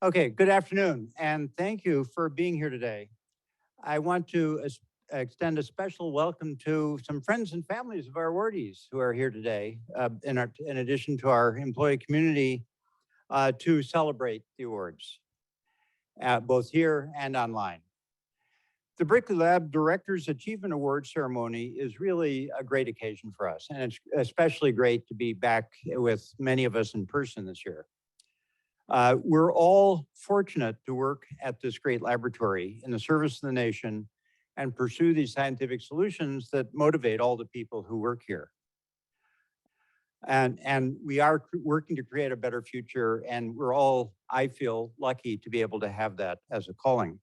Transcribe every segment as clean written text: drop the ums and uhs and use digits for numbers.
Okay, good afternoon, and thank you for being here today. I want to extend a special welcome to some friends and families of our awardees who are here today, in addition to our employee community, to celebrate the awards, both here and online. The Berkeley Lab Directors Achievement Award ceremony is really a great occasion for us, and it's especially great to be back with many of us in person this year. We're all fortunate to work at this great laboratory in the service of the nation and pursue these scientific solutions that motivate all the people who work here. And we are working to create a better future, and we're all, I feel, lucky to be able to have that as a calling.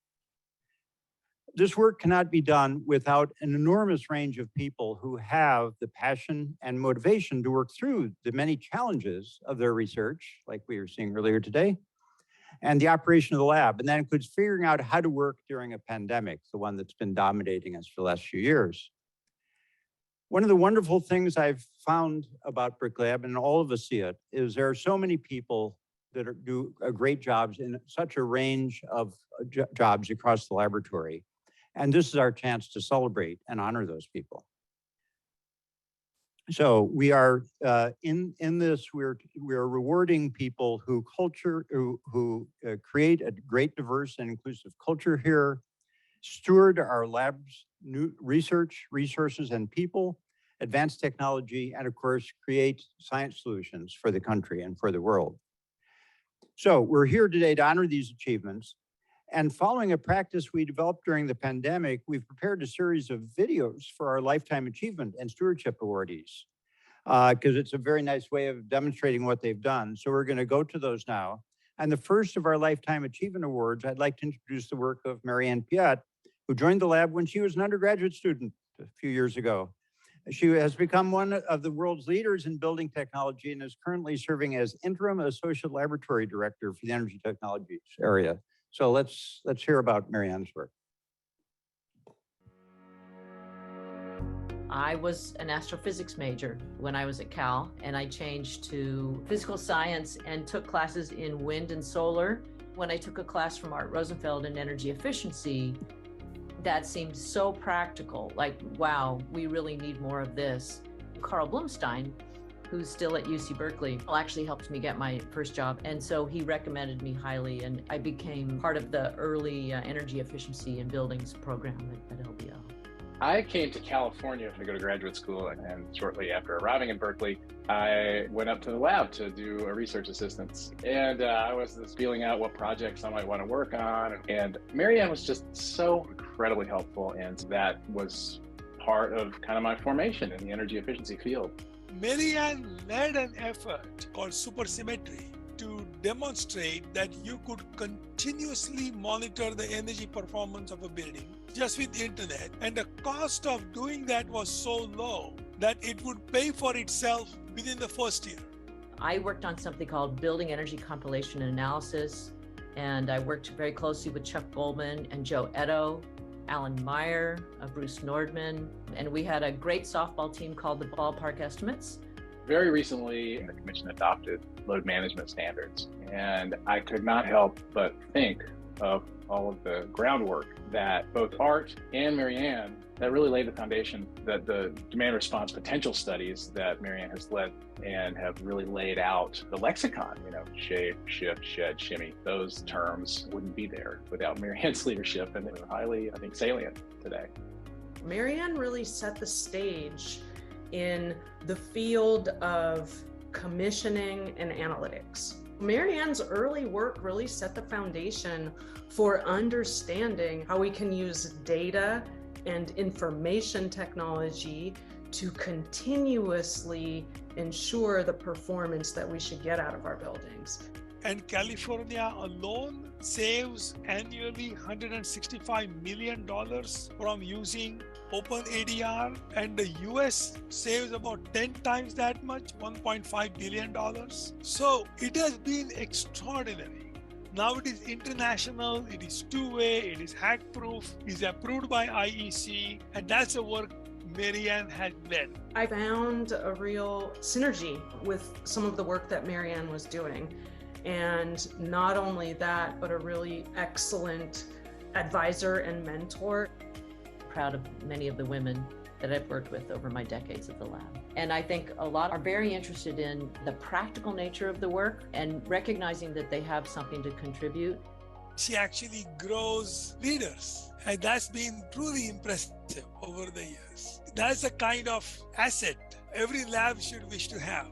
This work cannot be done without an enormous range of people who have the passion and motivation to work through the many challenges of their research, like we were seeing earlier today, and the operation of the lab. And that includes figuring out how to work during a pandemic, the one that's been dominating us for the last few years. One of the wonderful things I've found about Berkeley Lab, and all of us see it, is there are so many people that do great jobs in such a range of jobs across the laboratory. And this is our chance to celebrate and honor those people. So we are in this. We're rewarding people who create a great, diverse, and inclusive culture here, steward our lab's new research, resources, and people, advance technology, and of course, create science solutions for the country and for the world. So we're here today to honor these achievements. And following a practice we developed during the pandemic, we've prepared a series of videos for our Lifetime Achievement and Stewardship awardees, because it's a very nice way of demonstrating what they've done. So we're going to go to those now. And the first of our Lifetime Achievement Awards, I'd like to introduce the work of Marianne Piet, who joined the lab when she was an undergraduate student a few years ago. She has become one of the world's leaders in building technology and is currently serving as Interim Associate Laboratory Director for the Energy Technologies area. So let's hear about Marianne's work. I was an astrophysics major when I was at Cal, and I changed to physical science and took classes in wind and solar. When I took a class from Art Rosenfeld in energy efficiency, that seemed so practical, like, wow, we really need more of this. Carl Blumstein, who's still at UC Berkeley, actually helped me get my first job. And so he recommended me highly, and I became part of the early energy efficiency in buildings program at LBL. I came to California to go to graduate school, and shortly after arriving in Berkeley, I went up to the lab to do a research assistance. And I was just feeling out what projects I might want to work on. And Marianne was just so incredibly helpful, and that was part of kind of my formation in the energy efficiency field. Marianne led an effort called supersymmetry to demonstrate that you could continuously monitor the energy performance of a building just with the internet, and the cost of doing that was so low that it would pay for itself within the first year. I worked on something called Building Energy Compilation and Analysis, and I worked very closely with Chuck Goldman and Joe Edo, Alan Meyer, Bruce Nordman, and we had a great softball team called the Ballpark Estimates. Very recently, the commission adopted load management standards, and I could not help but think of all of the groundwork that both Art and Marianne that really laid the foundation, that the demand response potential studies that Marianne has led and have really laid out the lexicon, shape, shift, shed, shimmy. Those terms wouldn't be there without Marianne's leadership, and they're highly, I think, salient today. Marianne really set the stage in the field of commissioning and analytics. Marianne's early work really set the foundation for understanding how we can use data and information technology to continuously ensure the performance that we should get out of our buildings. And California alone saves annually $165 million from using OpenADR, and the US saves about 10 times that much, $1.5 billion. So it has been extraordinary. Now it is international, it is two-way, it is hack-proof, it is approved by IEC, and that's the work Marianne had led. I found a real synergy with some of the work that Marianne was doing. And not only that, but a really excellent advisor and mentor. Proud of many of the women that I've worked with over my decades at the lab. And I think a lot are very interested in the practical nature of the work and recognizing that they have something to contribute. She actually grows leaders, and that's been truly impressive over the years. That's the kind of asset every lab should wish to have.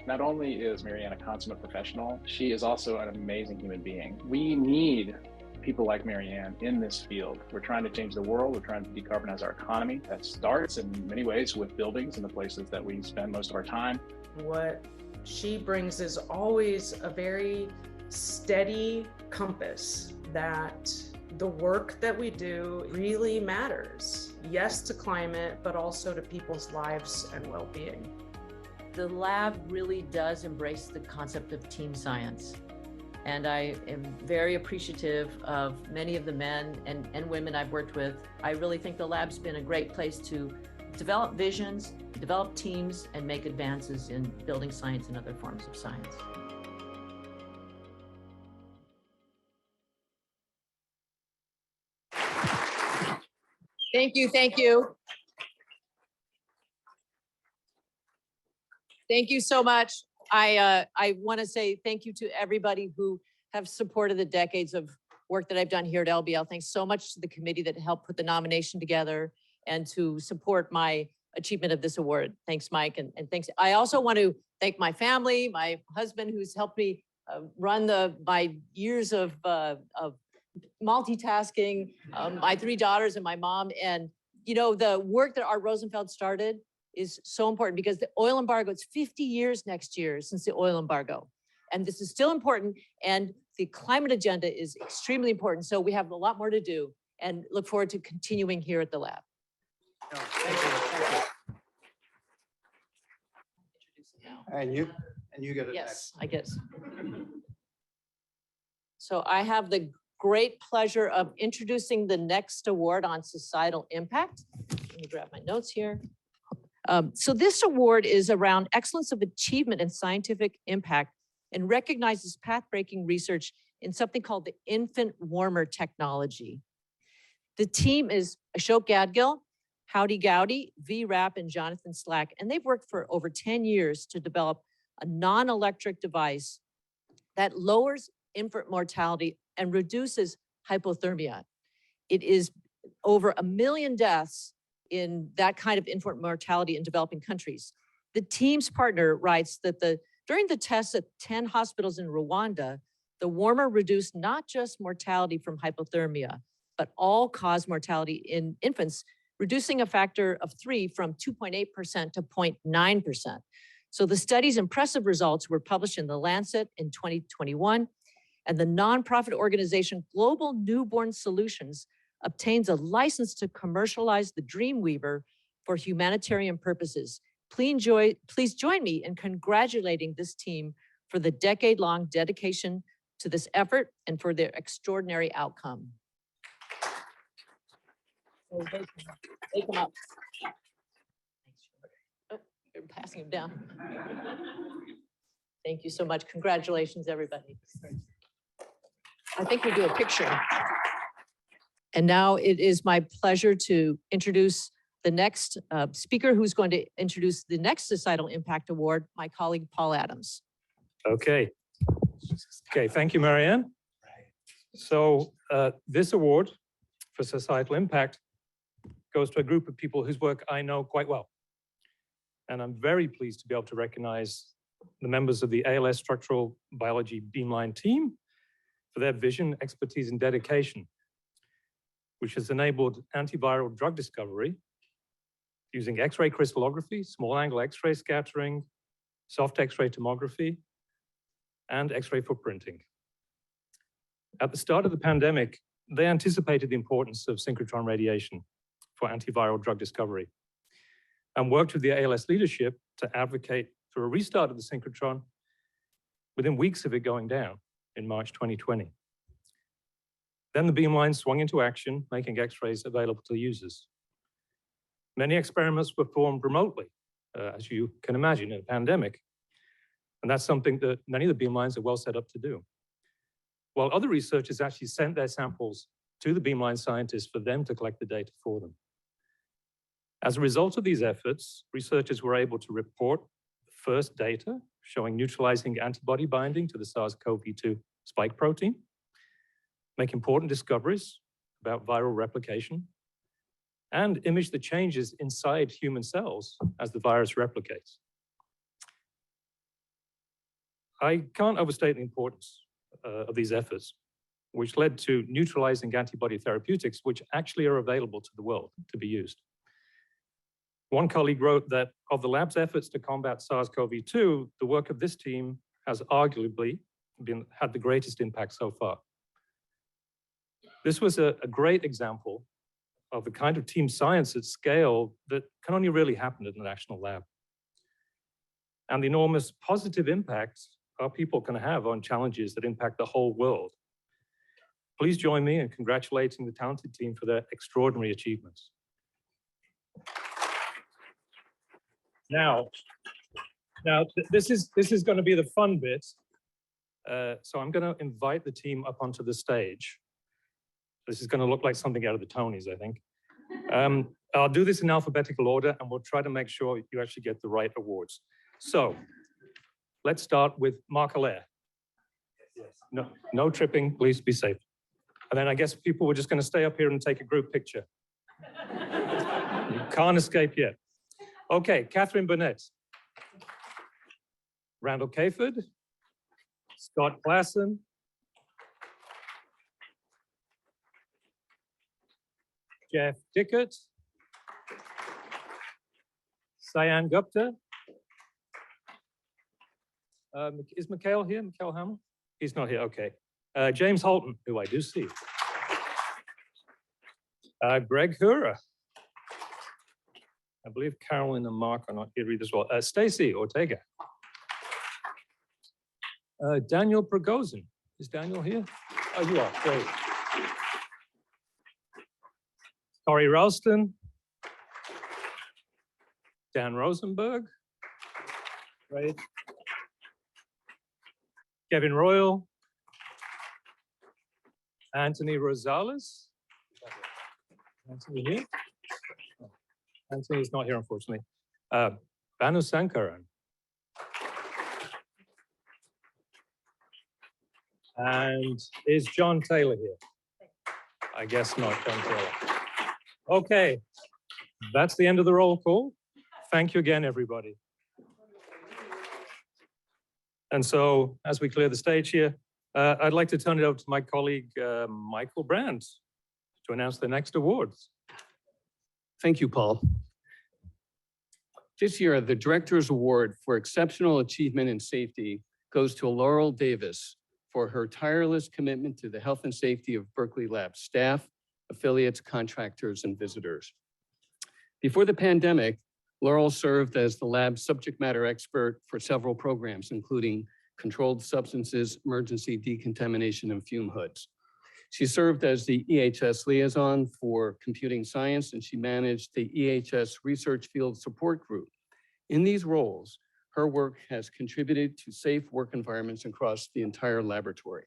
Not only is Marianne a consummate professional, she is also an amazing human being. We need people like Marianne in this field. We're trying to change the world. We're trying to decarbonize our economy. That starts in many ways with buildings and the places that we spend most of our time. What she brings is always a very steady compass that the work that we do really matters. Yes, to climate, but also to people's lives and well-being. The lab really does embrace the concept of team science. And I am very appreciative of many of the men and women I've worked with. I really think the lab's been a great place to develop visions, develop teams, and make advances in building science and other forms of science. Thank you, thank you. Thank you so much. I want to say thank you to everybody who have supported the decades of work that I've done here at LBL. Thanks so much to the committee that helped put the nomination together and to support my achievement of this award. Thanks, Mike, and thanks. I also want to thank my family, my husband, who's helped me run my years of multitasking, my 3 daughters and my mom. And, you know, the work that Art Rosenfeld started is so important because the oil embargo, it's 50 years next year since the oil embargo. And this is still important. And the climate agenda is extremely important. So we have a lot more to do and look forward to continuing here at the lab. And you get it Yes, I guess. So I have the great pleasure of introducing the next award on societal impact. Let me grab my notes here. So this award is around excellence of achievement and scientific impact and recognizes path-breaking research in something called the infant warmer technology. The team is Ashok Gadgil, Howdy Gowdy, V. Rapp, and Jonathan Slack, and they've worked for over 10 years to develop a non-electric device that lowers infant mortality and reduces hypothermia. It is over 1 million deaths in that kind of infant mortality in developing countries. The team's partner writes that during the tests at 10 hospitals in Rwanda, the warmer reduced not just mortality from hypothermia, but all-cause mortality in infants, reducing a factor of 3 from 2.8% to 0.9%. So the study's impressive results were published in The Lancet in 2021, and the nonprofit organization Global Newborn Solutions obtains a license to commercialize the Dreamweaver for humanitarian purposes. Please join me in congratulating this team for the decade-long dedication to this effort and for their extraordinary outcome. So they come up. Oh, you're passing them down. Thank you so much. Congratulations, everybody. I think we do a picture. And now it is my pleasure to introduce the next speaker who's going to introduce the next Societal Impact Award, my colleague, Paul Adams. Okay. Okay, thank you, Marianne. So this award for societal impact goes to a group of people whose work I know quite well. And I'm very pleased to be able to recognize the members of the ALS Structural Biology Beamline team for their vision, expertise, and dedication, which has enabled antiviral drug discovery using X-ray crystallography, small angle X-ray scattering, soft X-ray tomography, and X-ray footprinting. At the start of the pandemic, they anticipated the importance of synchrotron radiation for antiviral drug discovery and worked with the ALS leadership to advocate for a restart of the synchrotron within weeks of it going down in March 2020. Then the beamline swung into action, making X-rays available to users. Many experiments were performed remotely, as you can imagine, in a pandemic. And that's something that many of the beamlines are well set up to do. While other researchers actually sent their samples to the beamline scientists for them to collect the data for them. As a result of these efforts, researchers were able to report the first data showing neutralizing antibody binding to the SARS-CoV-2 spike protein, make important discoveries about viral replication, and image the changes inside human cells as the virus replicates. I can't overstate the importance of these efforts, which led to neutralizing antibody therapeutics, which actually are available to the world to be used. One colleague wrote that of the lab's efforts to combat SARS-CoV-2, the work of this team has arguably had the greatest impact so far. This was a great example of the kind of team science at scale that can only really happen at the national lab. And the enormous positive impact our people can have on challenges that impact the whole world. Please join me in congratulating the talented team for their extraordinary achievements. Now, this is going to be the fun bit. So I'm going to invite the team up onto the stage. This is going to look like something out of the Tonys, I think. I'll do this in alphabetical order, and we'll try to make sure you actually get the right awards. So let's start with Mark Allaire. No tripping, please be safe. And then I guess people were just going to stay up here and take a group picture. You can't escape yet. Okay, Catherine Burnett. Randall Cayford. Scott Klassen. Jeff Dickert. Sayan Gupta. Is Mikhail here? Mikhail Hamill? He's not here, okay. James Holton, who I do see. Greg Hura. I believe Carolyn and Mark are not here either as well. Stacy Ortega. Daniel Prigozhin. Is Daniel here? Oh, you are, great. Corey Ralston. Dan Rosenberg. Right. Kevin Royal. Anthony Rosales. Anthony here? Anthony's not here, unfortunately. Banu Sankaran. And is John Taylor here? I guess not, John Taylor. Okay, that's the end of the roll call. Thank you again, everybody. And so, as we clear the stage here, I'd like to turn it over to my colleague, Michael Brandt, to announce the next awards. Thank you, Paul. This year, the Director's Award for Exceptional Achievement in Safety goes to Laurel Davis for her tireless commitment to the health and safety of Berkeley Lab staff, affiliates, contractors, and visitors. Before the pandemic, Laurel served as the lab's subject matter expert for several programs, including controlled substances, emergency decontamination, and fume hoods. She served as the EHS liaison for computing science, and she managed the EHS research field support group. In these roles, her work has contributed to safe work environments across the entire laboratory.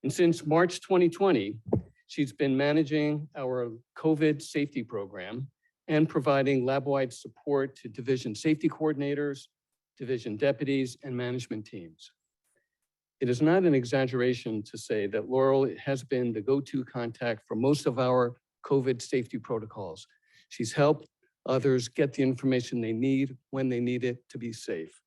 And since March 2020, she's been managing our COVID safety program and providing lab-wide support to division safety coordinators, division deputies, and management teams. It is not an exaggeration to say that Laurel has been the go-to contact for most of our COVID safety protocols. She's helped others get the information they need when they need it to be safe.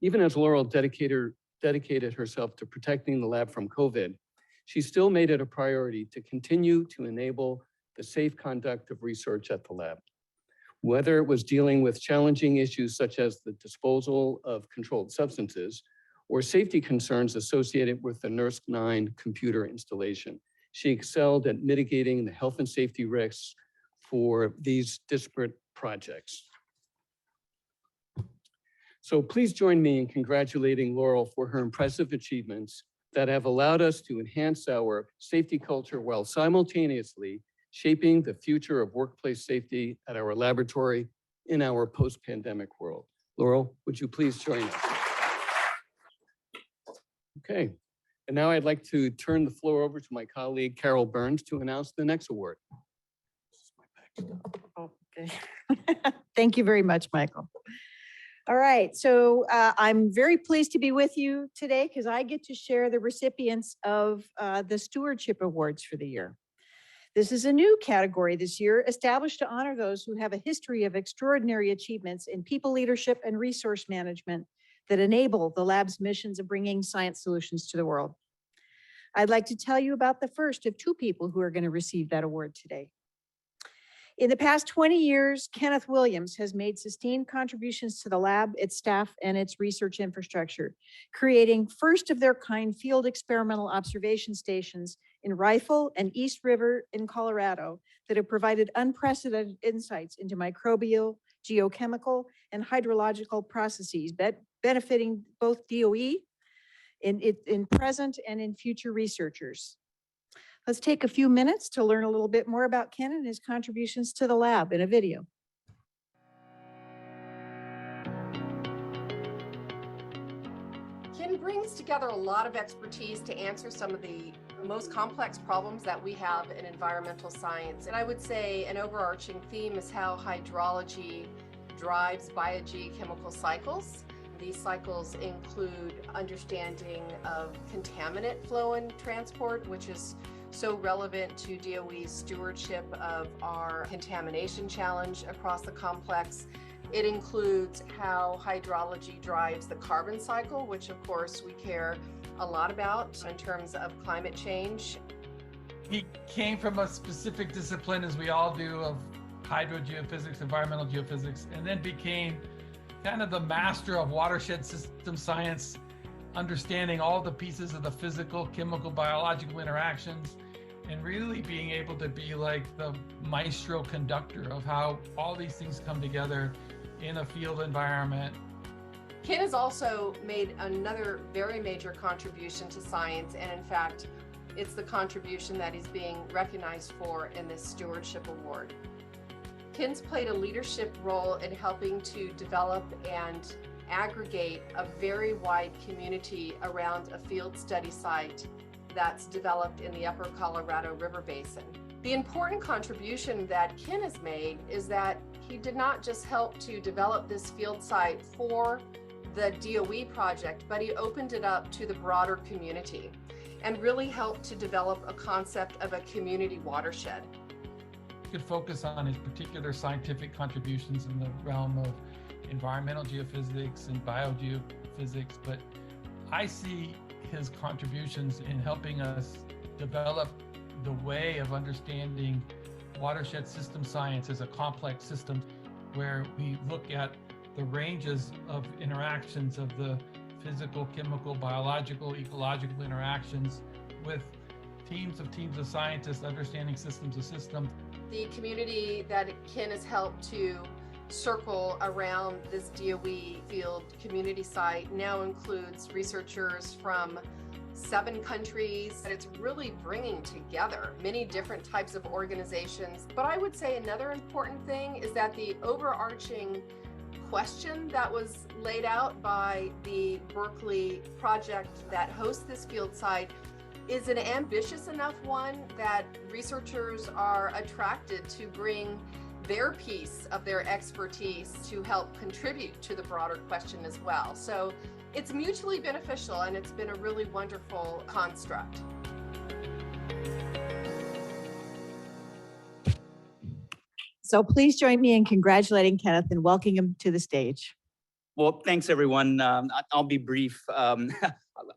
Even as Laurel dedicated herself to protecting the lab from COVID, she still made it a priority to continue to enable the safe conduct of research at the lab. Whether it was dealing with challenging issues such as the disposal of controlled substances or safety concerns associated with the NERSC 9 computer installation, she excelled at mitigating the health and safety risks for these disparate projects. So please join me in congratulating Laurel for her impressive achievements that have allowed us to enhance our safety culture while simultaneously shaping the future of workplace safety at our laboratory in our post-pandemic world. Laurel, would you please join us? Okay, and now I'd like to turn the floor over to my colleague Carol Burns to announce the next award. Okay. Thank you very much, Michael. All right, so I'm very pleased to be with you today because I get to share the recipients of the Stewardship Awards for the year. This is a new category this year, established to honor those who have a history of extraordinary achievements in people leadership and resource management that enable the lab's missions of bringing science solutions to the world. I'd like to tell you about the first of two people who are going to receive that award today. In the past 20 years, Kenneth Williams has made sustained contributions to the lab, its staff, and its research infrastructure, creating first of their kind field experimental observation stations in Rifle and East River in Colorado that have provided unprecedented insights into microbial, geochemical, and hydrological processes, benefiting both DOE in present and in future researchers. Let's take a few minutes to learn a little bit more about Ken and his contributions to the lab in a video. Ken brings together a lot of expertise to answer some of the most complex problems that we have in environmental science. And I would say an overarching theme is how hydrology drives biogeochemical cycles. These cycles include understanding of contaminant flow and transport, which is so relevant to DOE's stewardship of our contamination challenge across the complex. It includes how hydrology drives the carbon cycle, which of course we care a lot about in terms of climate change. He came from a specific discipline, as we all do, of hydrogeophysics, environmental geophysics, and then became kind of the master of watershed system science, understanding all the pieces of the physical, chemical, biological interactions, and really being able to be like the maestro conductor of how all these things come together in a field environment. Ken has also made another very major contribution to science, and in fact, it's the contribution that he's being recognized for in this Stewardship Award. Ken's played a leadership role in helping to develop and aggregate a very wide community around a field study site that's developed in the Upper Colorado River Basin. The important contribution that Ken has made is that he did not just help to develop this field site for the DOE project, but he opened it up to the broader community and really helped to develop a concept of a community watershed. Could focus on his particular scientific contributions in the realm of environmental geophysics and biogeophysics, but I see his contributions in helping us develop the way of understanding watershed system science as a complex system where we look at the ranges of interactions of the physical, chemical, biological, ecological interactions with teams of scientists understanding systems of systems. The community that Ken has helped to circle around this DOE field community site now includes researchers from 7 countries, and it's really bringing together many different types of organizations. But I would say another important thing is that the overarching question that was laid out by the Berkeley project that hosts this field site is an ambitious enough one that researchers are attracted to bring their piece of their expertise to help contribute to the broader question as well. So it's mutually beneficial, and it's been a really wonderful construct. So please join me in congratulating Kenneth and welcoming him to the stage. Well, thanks, everyone. I'll be brief.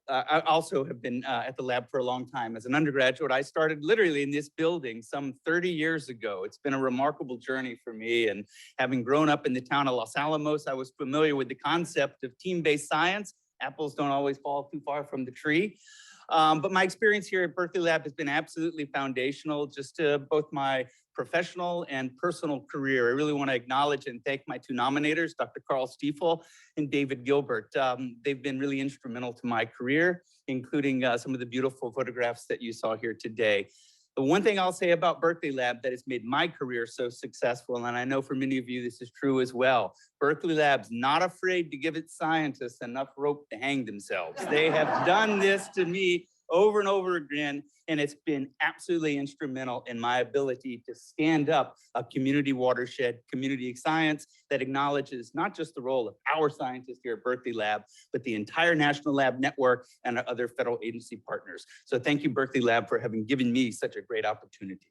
I also have been at the lab for a long time. As an undergraduate, I started literally in this building some 30 years ago. It's been a remarkable journey for me. And having grown up in the town of Los Alamos, I was familiar with the concept of team-based science. Apples don't always fall too far from the tree. But my experience here at Berkeley Lab has been absolutely foundational just to both my professional and personal career. I really want to acknowledge and thank my 2 nominators, Dr. Carl Stiefel and David Gilbert. They've been really instrumental to my career, including some of the beautiful photographs that you saw here today. The one thing I'll say about Berkeley Lab that has made my career so successful, and I know for many of you this is true as well, Berkeley Lab's not afraid to give its scientists enough rope to hang themselves. They have done this to me over and over again, and it's been absolutely instrumental in my ability to stand up a community watershed, community science that acknowledges not just the role of our scientists here at Berkeley Lab, but the entire National Lab Network and our other federal agency partners. So thank you, Berkeley Lab, for having given me such a great opportunity.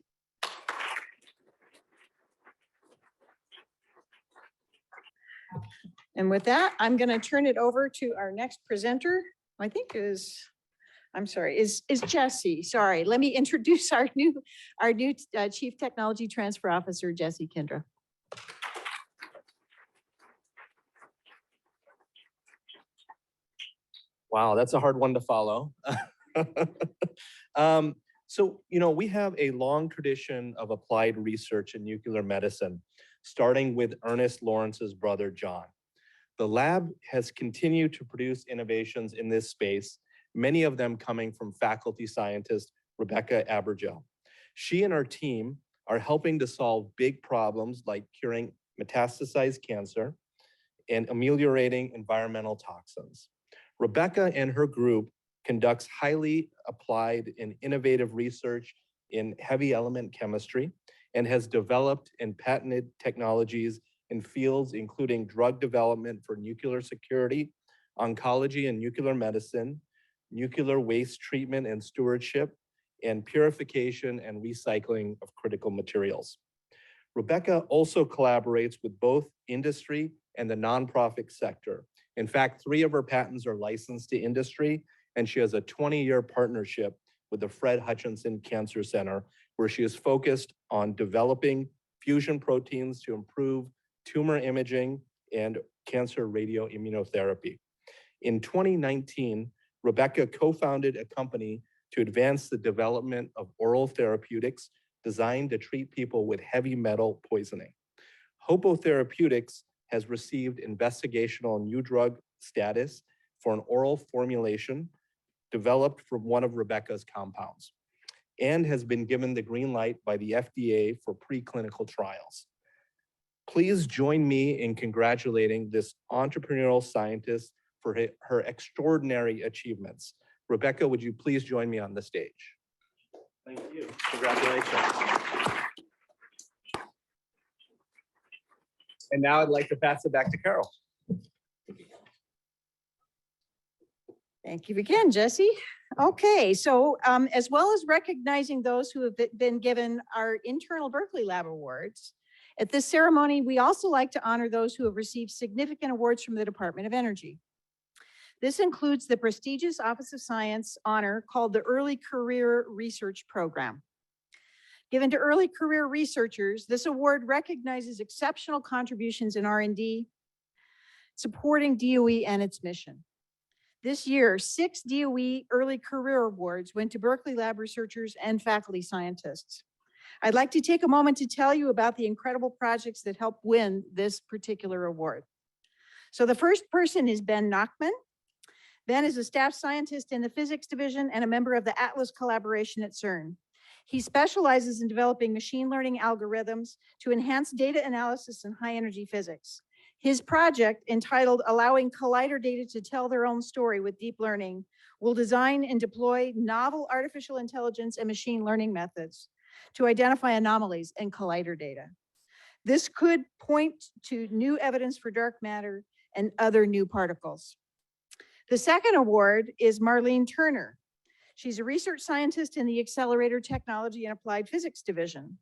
And with that, I'm going to turn it over to our next presenter. I think is Jesse. Sorry, let me introduce our new Chief Technology Transfer Officer, Jesse Kindra. Wow, that's a hard one to follow. So, we have a long tradition of applied research in nuclear medicine, starting with Ernest Lawrence's brother, John. The lab has continued to produce innovations in this space, many of them coming from faculty scientist Rebecca Abergel. She and her team are helping to solve big problems like curing metastasized cancer and ameliorating environmental toxins. Rebecca and her group conducts highly applied and innovative research in heavy element chemistry and has developed and patented technologies in fields including drug development for nuclear security, oncology and nuclear medicine, nuclear waste treatment and stewardship, and purification and recycling of critical materials. Rebecca also collaborates with both industry and the nonprofit sector. In fact, 3 of her patents are licensed to industry, and she has a 20-year partnership with the Fred Hutchinson Cancer Center, where she is focused on developing fusion proteins to improve tumor imaging and cancer radioimmunotherapy. In 2019, Rebecca co-founded a company to advance the development of oral therapeutics designed to treat people with heavy metal poisoning. Hopo Therapeutics has received investigational new drug status for an oral formulation developed from one of Rebecca's compounds and has been given the green light by the FDA for preclinical trials. Please join me in congratulating this entrepreneurial scientist for her extraordinary achievements. Rebecca, would you please join me on the stage? Thank you. Congratulations. And now I'd like to pass it back to Carol. Thank you again, Jesse. Okay, so as well as recognizing those who have been given our internal Berkeley Lab Awards, at this ceremony, we also like to honor those who have received significant awards from the Department of Energy. This includes the prestigious Office of Science honor called the Early Career Research Program. Given to early career researchers, this award recognizes exceptional contributions in R&D, supporting DOE and its mission. This year, 6 DOE Early Career Awards went to Berkeley Lab researchers and faculty scientists. I'd like to take a moment to tell you about the incredible projects that helped win this particular award. So the first person is Ben Nachman. Ben is a staff scientist in the physics division and a member of the Atlas collaboration at CERN. He specializes in developing machine learning algorithms to enhance data analysis in high energy physics. His project, entitled Allowing Collider Data to Tell Their Own Story with Deep Learning, will design and deploy novel artificial intelligence and machine learning methods to identify anomalies in collider data. This could point to new evidence for dark matter and other new particles. The second award is Marlene Turner. She's a research scientist in the Accelerator Technology and Applied Physics Division.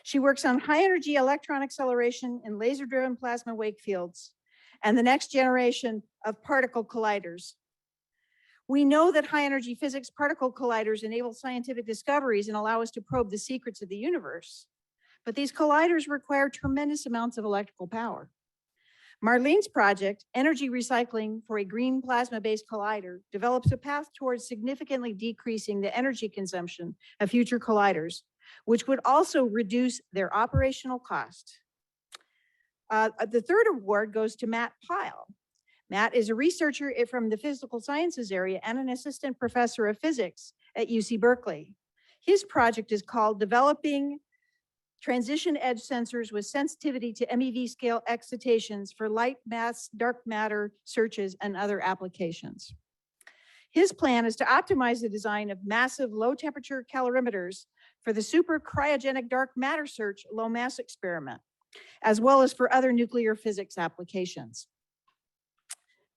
She works on high energy electron acceleration in laser-driven plasma wake fields and the next generation of particle colliders. We know that high energy physics particle colliders enable scientific discoveries and allow us to probe the secrets of the universe. But these colliders require tremendous amounts of electrical power. Marlene's project, Energy Recycling for a Green Plasma-Based Collider, develops a path towards significantly decreasing the energy consumption of future colliders, which would also reduce their operational cost. The third award goes to Matt Pyle. Matt is a researcher from the physical sciences area and an assistant professor of physics at UC Berkeley. His project is called Developing Transition Edge Sensors with Sensitivity to MEV Scale Excitations for Light Mass Dark Matter Searches and Other Applications. His plan is to optimize the design of massive low-temperature calorimeters for the super cryogenic dark matter search low mass experiment, as well as for other nuclear physics applications.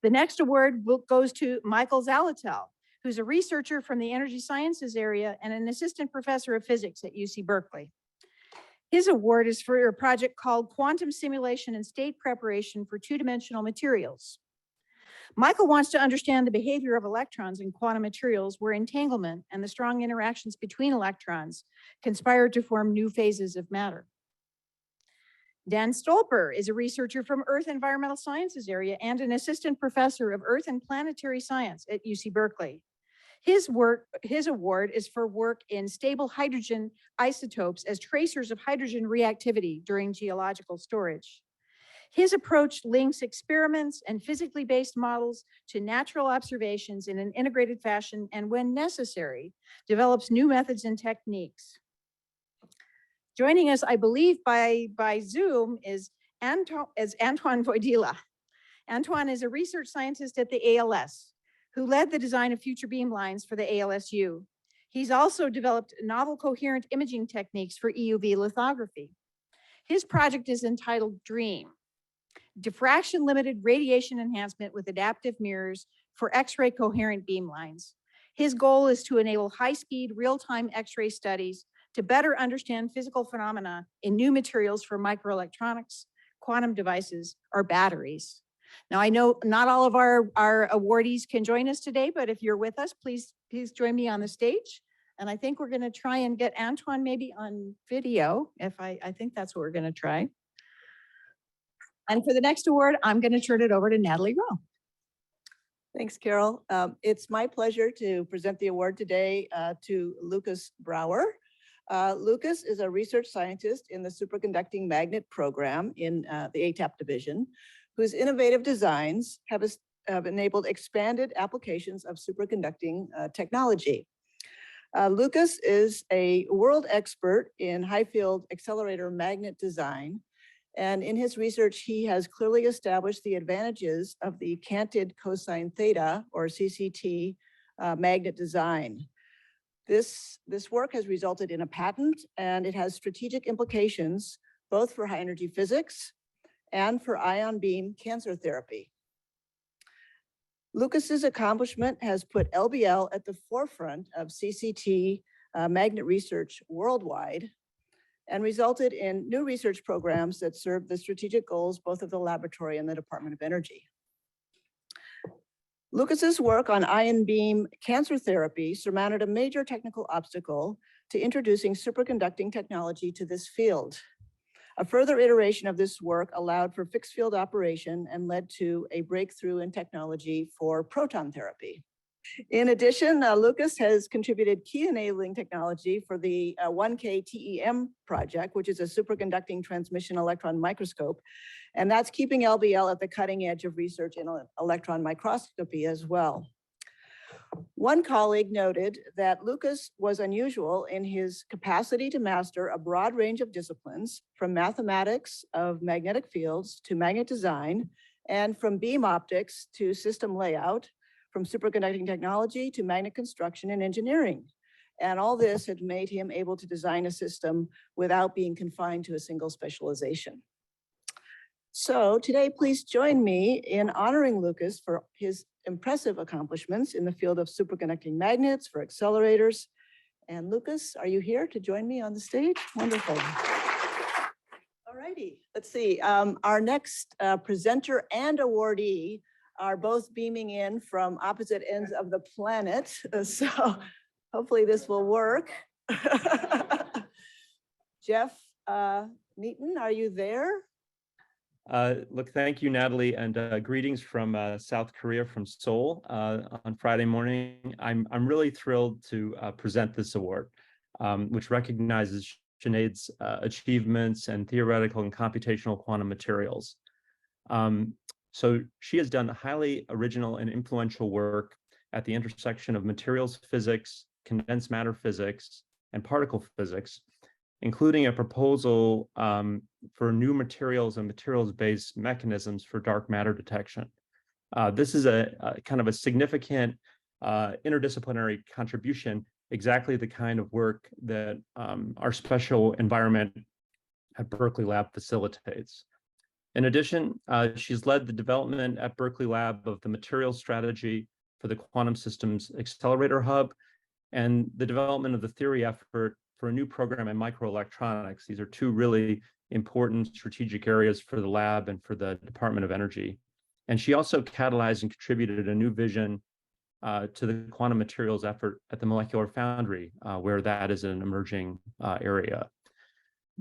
The next award goes to Michael Zalatel, who's a researcher from the energy sciences area and an assistant professor of physics at UC Berkeley. His award is for a project called Quantum Simulation and State Preparation for Two-Dimensional Materials. Michael wants to understand the behavior of electrons in quantum materials where entanglement and the strong interactions between electrons conspire to form new phases of matter. Dan Stolper is a researcher from Earth Environmental Sciences area and an assistant professor of Earth and Planetary Science at UC Berkeley. His award is for work in stable hydrogen isotopes as tracers of hydrogen reactivity during geological storage. His approach links experiments and physically based models to natural observations in an integrated fashion, and when necessary, develops new methods and techniques. Joining us, I believe, by Zoom is Antoine Voidila. Antoine is a research scientist at the ALS, who led the design of future beamlines for the ALSU. He's also developed novel coherent imaging techniques for EUV lithography. His project is entitled DREAM, Diffraction Limited Radiation Enhancement with Adaptive Mirrors for X-ray Coherent Beamlines. His goal is to enable high-speed, real-time X-ray studies to better understand physical phenomena in new materials for microelectronics, quantum devices, or batteries. Now, I know not all of our awardees can join us today, but if you're with us, please join me on the stage. And I think we're going to try and get Antoine maybe on video. I think that's what we're going to try. And for the next award, I'm going to turn it over to Natalie Rowe. Thanks, Carol. It's my pleasure to present the award today to Lucas Brouwer. Lucas is a research scientist in the superconducting magnet program in the ATAP division, whose innovative designs have enabled expanded applications of superconducting technology. Lucas is a world expert in high field accelerator magnet design. And in his research, he has clearly established the advantages of the canted cosine theta, or CCT, magnet design. This work has resulted in a patent, and it has strategic implications both for high energy physics and for ion beam cancer therapy. Lucas's accomplishment has put LBL at the forefront of CCT magnet research worldwide, and resulted in new research programs that serve the strategic goals both of the laboratory and the Department of Energy. Lucas's work on ion beam cancer therapy surmounted a major technical obstacle to introducing superconducting technology to this field. A further iteration of this work allowed for fixed field operation and led to a breakthrough in technology for proton therapy. In addition, Lucas has contributed key enabling technology for the 1K TEM project, which is a superconducting transmission electron microscope. And that's keeping LBL at the cutting edge of research in electron microscopy as well. One colleague noted that Lucas was unusual in his capacity to master a broad range of disciplines, from mathematics of magnetic fields to magnet design, and from beam optics to system layout, from superconducting technology to magnet construction and engineering. And all this had made him able to design a system without being confined to a single specialization. So today, please join me in honoring Lucas for his impressive accomplishments in the field of superconducting magnets for accelerators. And Lucas, are you here to join me on the stage? Wonderful. All righty, let's see. Our next presenter and awardee are both beaming in from opposite ends of the planet. So hopefully this will work. Jeff Neaton, are you there? Look, thank you, Natalie, and greetings from South Korea, from Seoul on Friday morning. I'm really thrilled to present this award, which recognizes Sinead's achievements in theoretical and computational quantum materials. So she has done highly original and influential work at the intersection of materials physics, condensed matter physics, and particle physics, including a proposal for new materials and materials-based mechanisms for dark matter detection. This is a kind of a significant interdisciplinary contribution, exactly the kind of work that our special environment at Berkeley Lab facilitates. In addition, she's led the development at Berkeley Lab of the materials strategy for the Quantum Systems Accelerator Hub and the development of the theory effort for a new program in microelectronics. These are two really important strategic areas for the lab and for the Department of Energy. And she also catalyzed and contributed a new vision to the quantum materials effort at the Molecular Foundry, where that is an emerging area.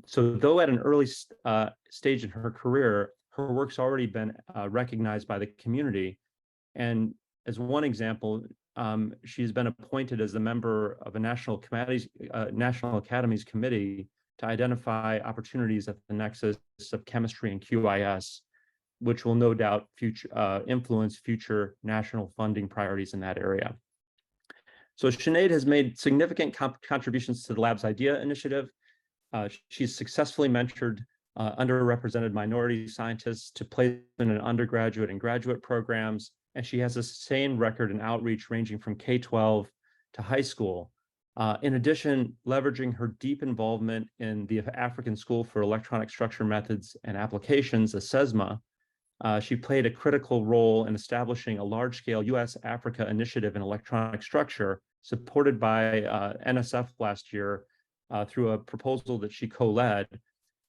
So though at an early stage in her career, her work's already been recognized by the community. And as one example, she's been appointed as a member of a National Academies Committee to identify opportunities at the nexus of chemistry and QIS, which will no doubt influence future national funding priorities in that area. So Sinead has made significant contributions to the lab's IDEA initiative. She's successfully mentored underrepresented minority scientists to placement in undergraduate and graduate programs, and she has a sustained record in outreach ranging from K-12 to high school. In addition, leveraging her deep involvement in the African School for Electronic Structure Methods and Applications, ASESMA, she played a critical role in establishing a large-scale US-Africa initiative in electronic structure supported by NSF last year through a proposal that she co-led.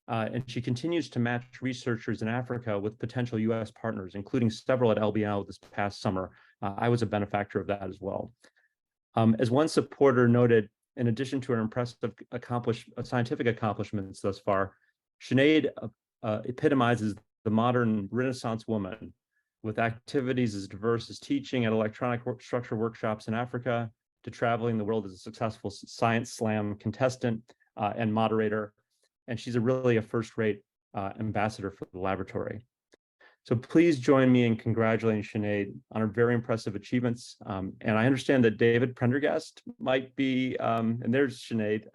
And she continues to match researchers in Africa with potential US partners, including several at LBL this past summer. I was a benefactor of that as well. As one supporter noted, in addition to her impressive scientific accomplishments thus far, Sinead epitomizes the modern Renaissance woman with activities as diverse as teaching at electronic structure workshops in Africa to traveling the world as a successful Science Slam contestant and moderator. And she's really a first-rate ambassador for the laboratory. So please join me in congratulating Sinead on her very impressive achievements. And I understand that David Prendergast might be, and there's Sinead,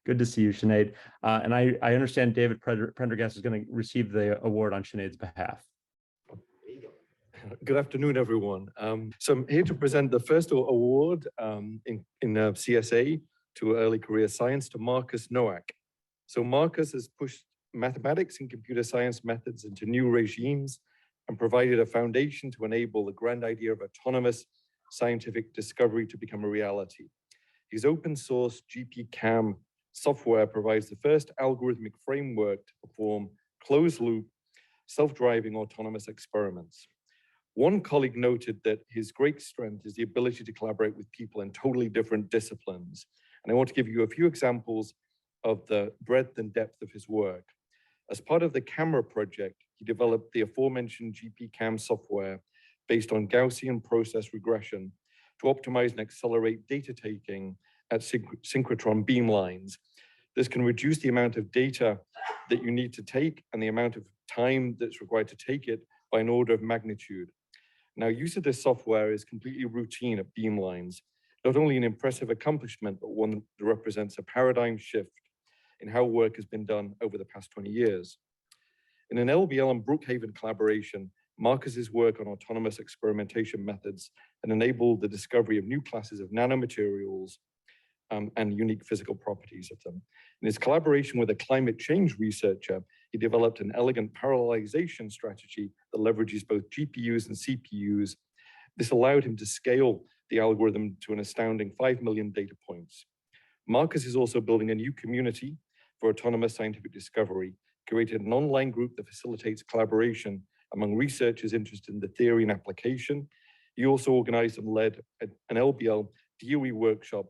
good to see you, Sinead. And I understand David Prendergast is going to receive the award on Sinead's behalf. Good afternoon, everyone. So I'm here to present the first award in CSA to early career science to Marcus Nowak. So Marcus has pushed mathematics and computer science methods into new regimes and provided a foundation to enable the grand idea of autonomous scientific discovery to become a reality. His open source GPCam software provides the first algorithmic framework to perform closed loop, self-driving autonomous experiments. One colleague noted that his great strength is the ability to collaborate with people in totally different disciplines. And I want to give you a few examples of the breadth and depth of his work. As part of the camera project, he developed the aforementioned GPCam software based on Gaussian process regression to optimize and accelerate data taking at synchrotron beamlines. This can reduce the amount of data that you need to take and the amount of time that's required to take it by an order of magnitude. Now, use of this software is completely routine at beamlines, not only an impressive accomplishment, but one that represents a paradigm shift in how work has been done over the past 20 years. In an LBL and Brookhaven collaboration, Marcus's work on autonomous experimentation methods and enabled the discovery of new classes of nanomaterials and unique physical properties of them. In his collaboration with a climate change researcher, he developed an elegant parallelization strategy that leverages both GPUs and CPUs. This allowed him to scale the algorithm to an astounding 5 million data points. Marcus is also building a new community for autonomous scientific discovery, created an online group that facilitates collaboration among researchers interested in the theory and application. He also organized and led an LBL DOE workshop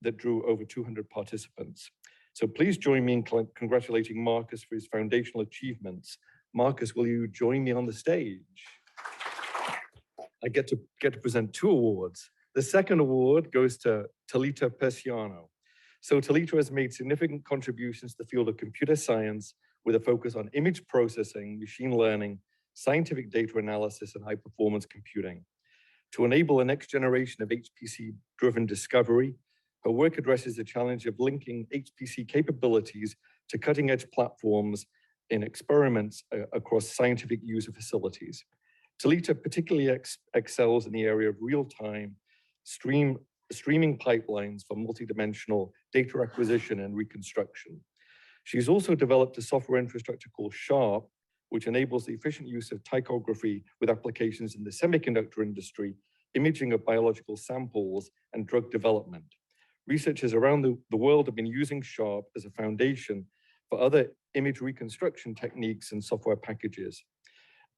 that drew over 200 participants. So please join me in congratulating Marcus for his foundational achievements. Marcus, will you join me on the stage? I get to present two awards. The second award goes to Talita Persiano. So Talita has made significant contributions to the field of computer science with a focus on image processing, machine learning, scientific data analysis, and high-performance computing. To enable the next generation of HPC-driven discovery, Her work addresses the challenge of linking HPC capabilities to cutting-edge platforms in experiments across scientific user facilities. Talita particularly excels in the area of real-time streaming pipelines for multidimensional data acquisition and reconstruction. She's also developed a software infrastructure called SHARP, which enables the efficient use of tychography with applications in the semiconductor industry, imaging of biological samples, and drug development. Researchers around the world have been using SHARP as a foundation for other image reconstruction techniques and software packages.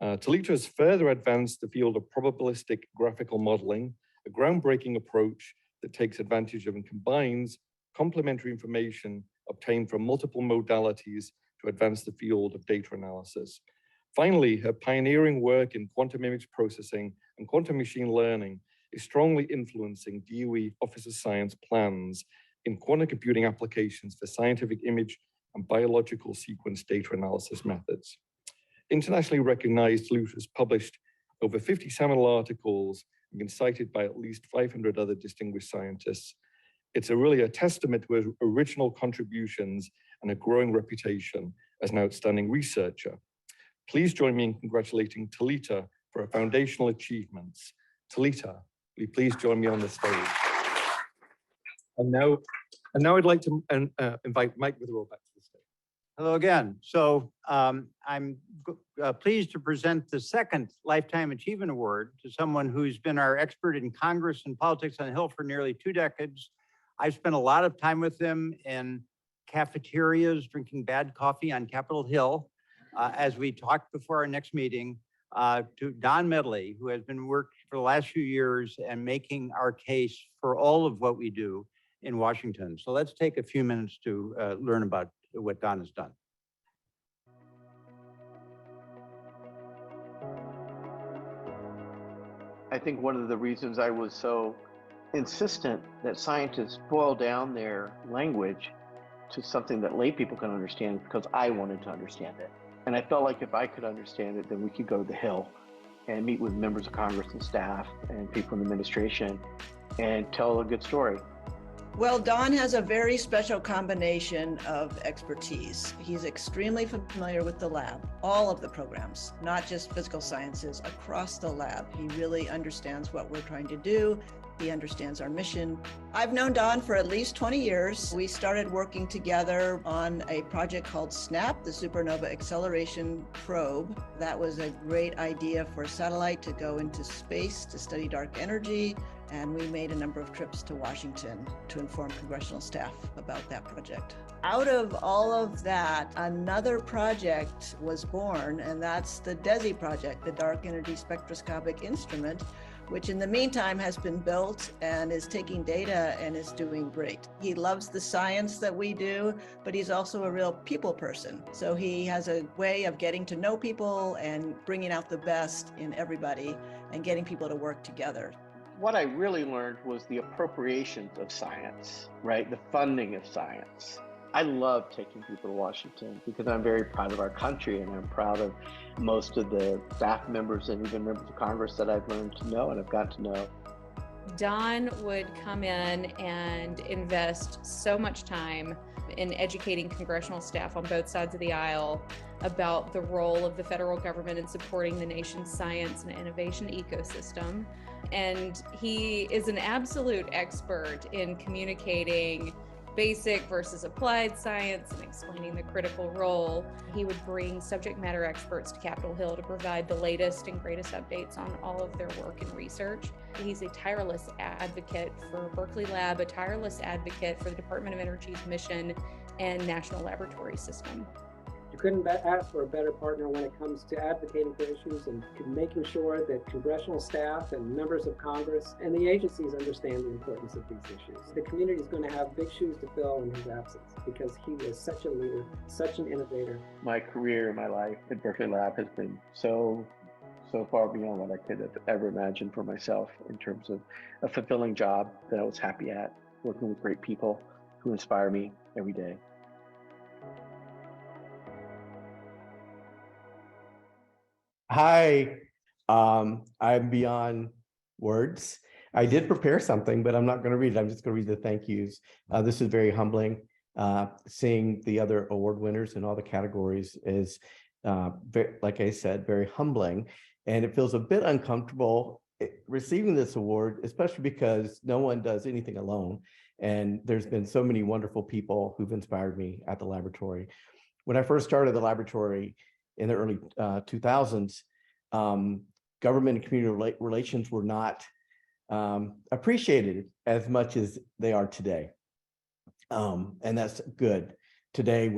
Talita has further advanced the field of probabilistic graphical modeling, a groundbreaking approach that takes advantage of and combines complementary information obtained from multiple modalities to advance the field of data analysis. Finally, her pioneering work in quantum image processing and quantum machine learning is strongly influencing DOE Office of Science plans in quantum computing applications for scientific image and biological sequence data analysis methods. Internationally recognized, Talita has published over 50 seminal articles and been cited by at least 500 other distinguished scientists. It's really a testament to her original contributions and a growing reputation as an outstanding researcher. Please join me in congratulating Talita for her foundational achievements. Talita, will you please join me on the stage? And now I'd like to invite Mike Witherell back to the stage. Hello again. So I'm pleased to present the second Lifetime Achievement Award to someone who's been our expert in Congress and politics on the Hill for nearly 2 decades. I've spent a lot of time with him in cafeterias, drinking bad coffee on Capitol Hill. As we talked before our next meeting, to Don Medley, who has been working for the last few years and making our case for all of what we do in Washington. So let's take a few minutes to learn about what Don has done. I think one of the reasons I was so insistent that scientists boil down their language to something that lay people can understand is because I wanted to understand it. And I felt like if I could understand it, then we could go to the Hill and meet with members of Congress and staff and people in the administration and tell a good story. Well, Don has a very special combination of expertise. He's extremely familiar with the lab, all of the programs, not just physical sciences, across the lab. He really understands what we're trying to do. He understands our mission. I've known Don for at least 20 years. We started working together on a project called SNAP, the Supernova Acceleration Probe. That was a great idea for a satellite to go into space to study dark energy. And we made a number of trips to Washington to inform congressional staff about that project. Out of all of that, another project was born, and that's the DESI project, the Dark Energy Spectroscopic Instrument, which in the meantime has been built and is taking data and is doing great. He loves the science that we do, but he's also a real people person. So he has a way of getting to know people and bringing out the best in everybody and getting people to work together. What I really learned was the appropriations of science, right? The funding of science. I love taking people to Washington because I'm very proud of our country and I'm proud of most of the staff members and even members of Congress that I've learned to know and have got to know. Don would come in and invest so much time in educating congressional staff on both sides of the aisle about the role of the federal government in supporting the nation's science and innovation ecosystem. And he is an absolute expert in communicating basic versus applied science and explaining the critical role. He would bring subject matter experts to Capitol Hill to provide the latest and greatest updates on all of their work and research. He's a tireless advocate for Berkeley Lab, a tireless advocate for the Department of Energy's mission and national laboratory system. You couldn't ask for a better partner when it comes to advocating for issues and making sure that congressional staff and members of Congress and the agencies understand the importance of these issues. The community is going to have big shoes to fill in his absence because he was such a leader, such an innovator. My career, my life at Berkeley Lab has been so far beyond what I could have ever imagined for myself in terms of a fulfilling job that I was happy at, working with great people who inspire me every day. Hi, I'm beyond words. I did prepare something, but I'm not going to read it. I'm just going to read the thank yous. This is very humbling. Seeing the other award winners in all the categories is, like I said, very humbling. And it feels a bit uncomfortable receiving this award, especially because no one does anything alone. And there's been so many wonderful people who've inspired me at the laboratory. When I first started the laboratory in the early 2000s, government and community relations were not appreciated as much as they are today. And that's good. Today,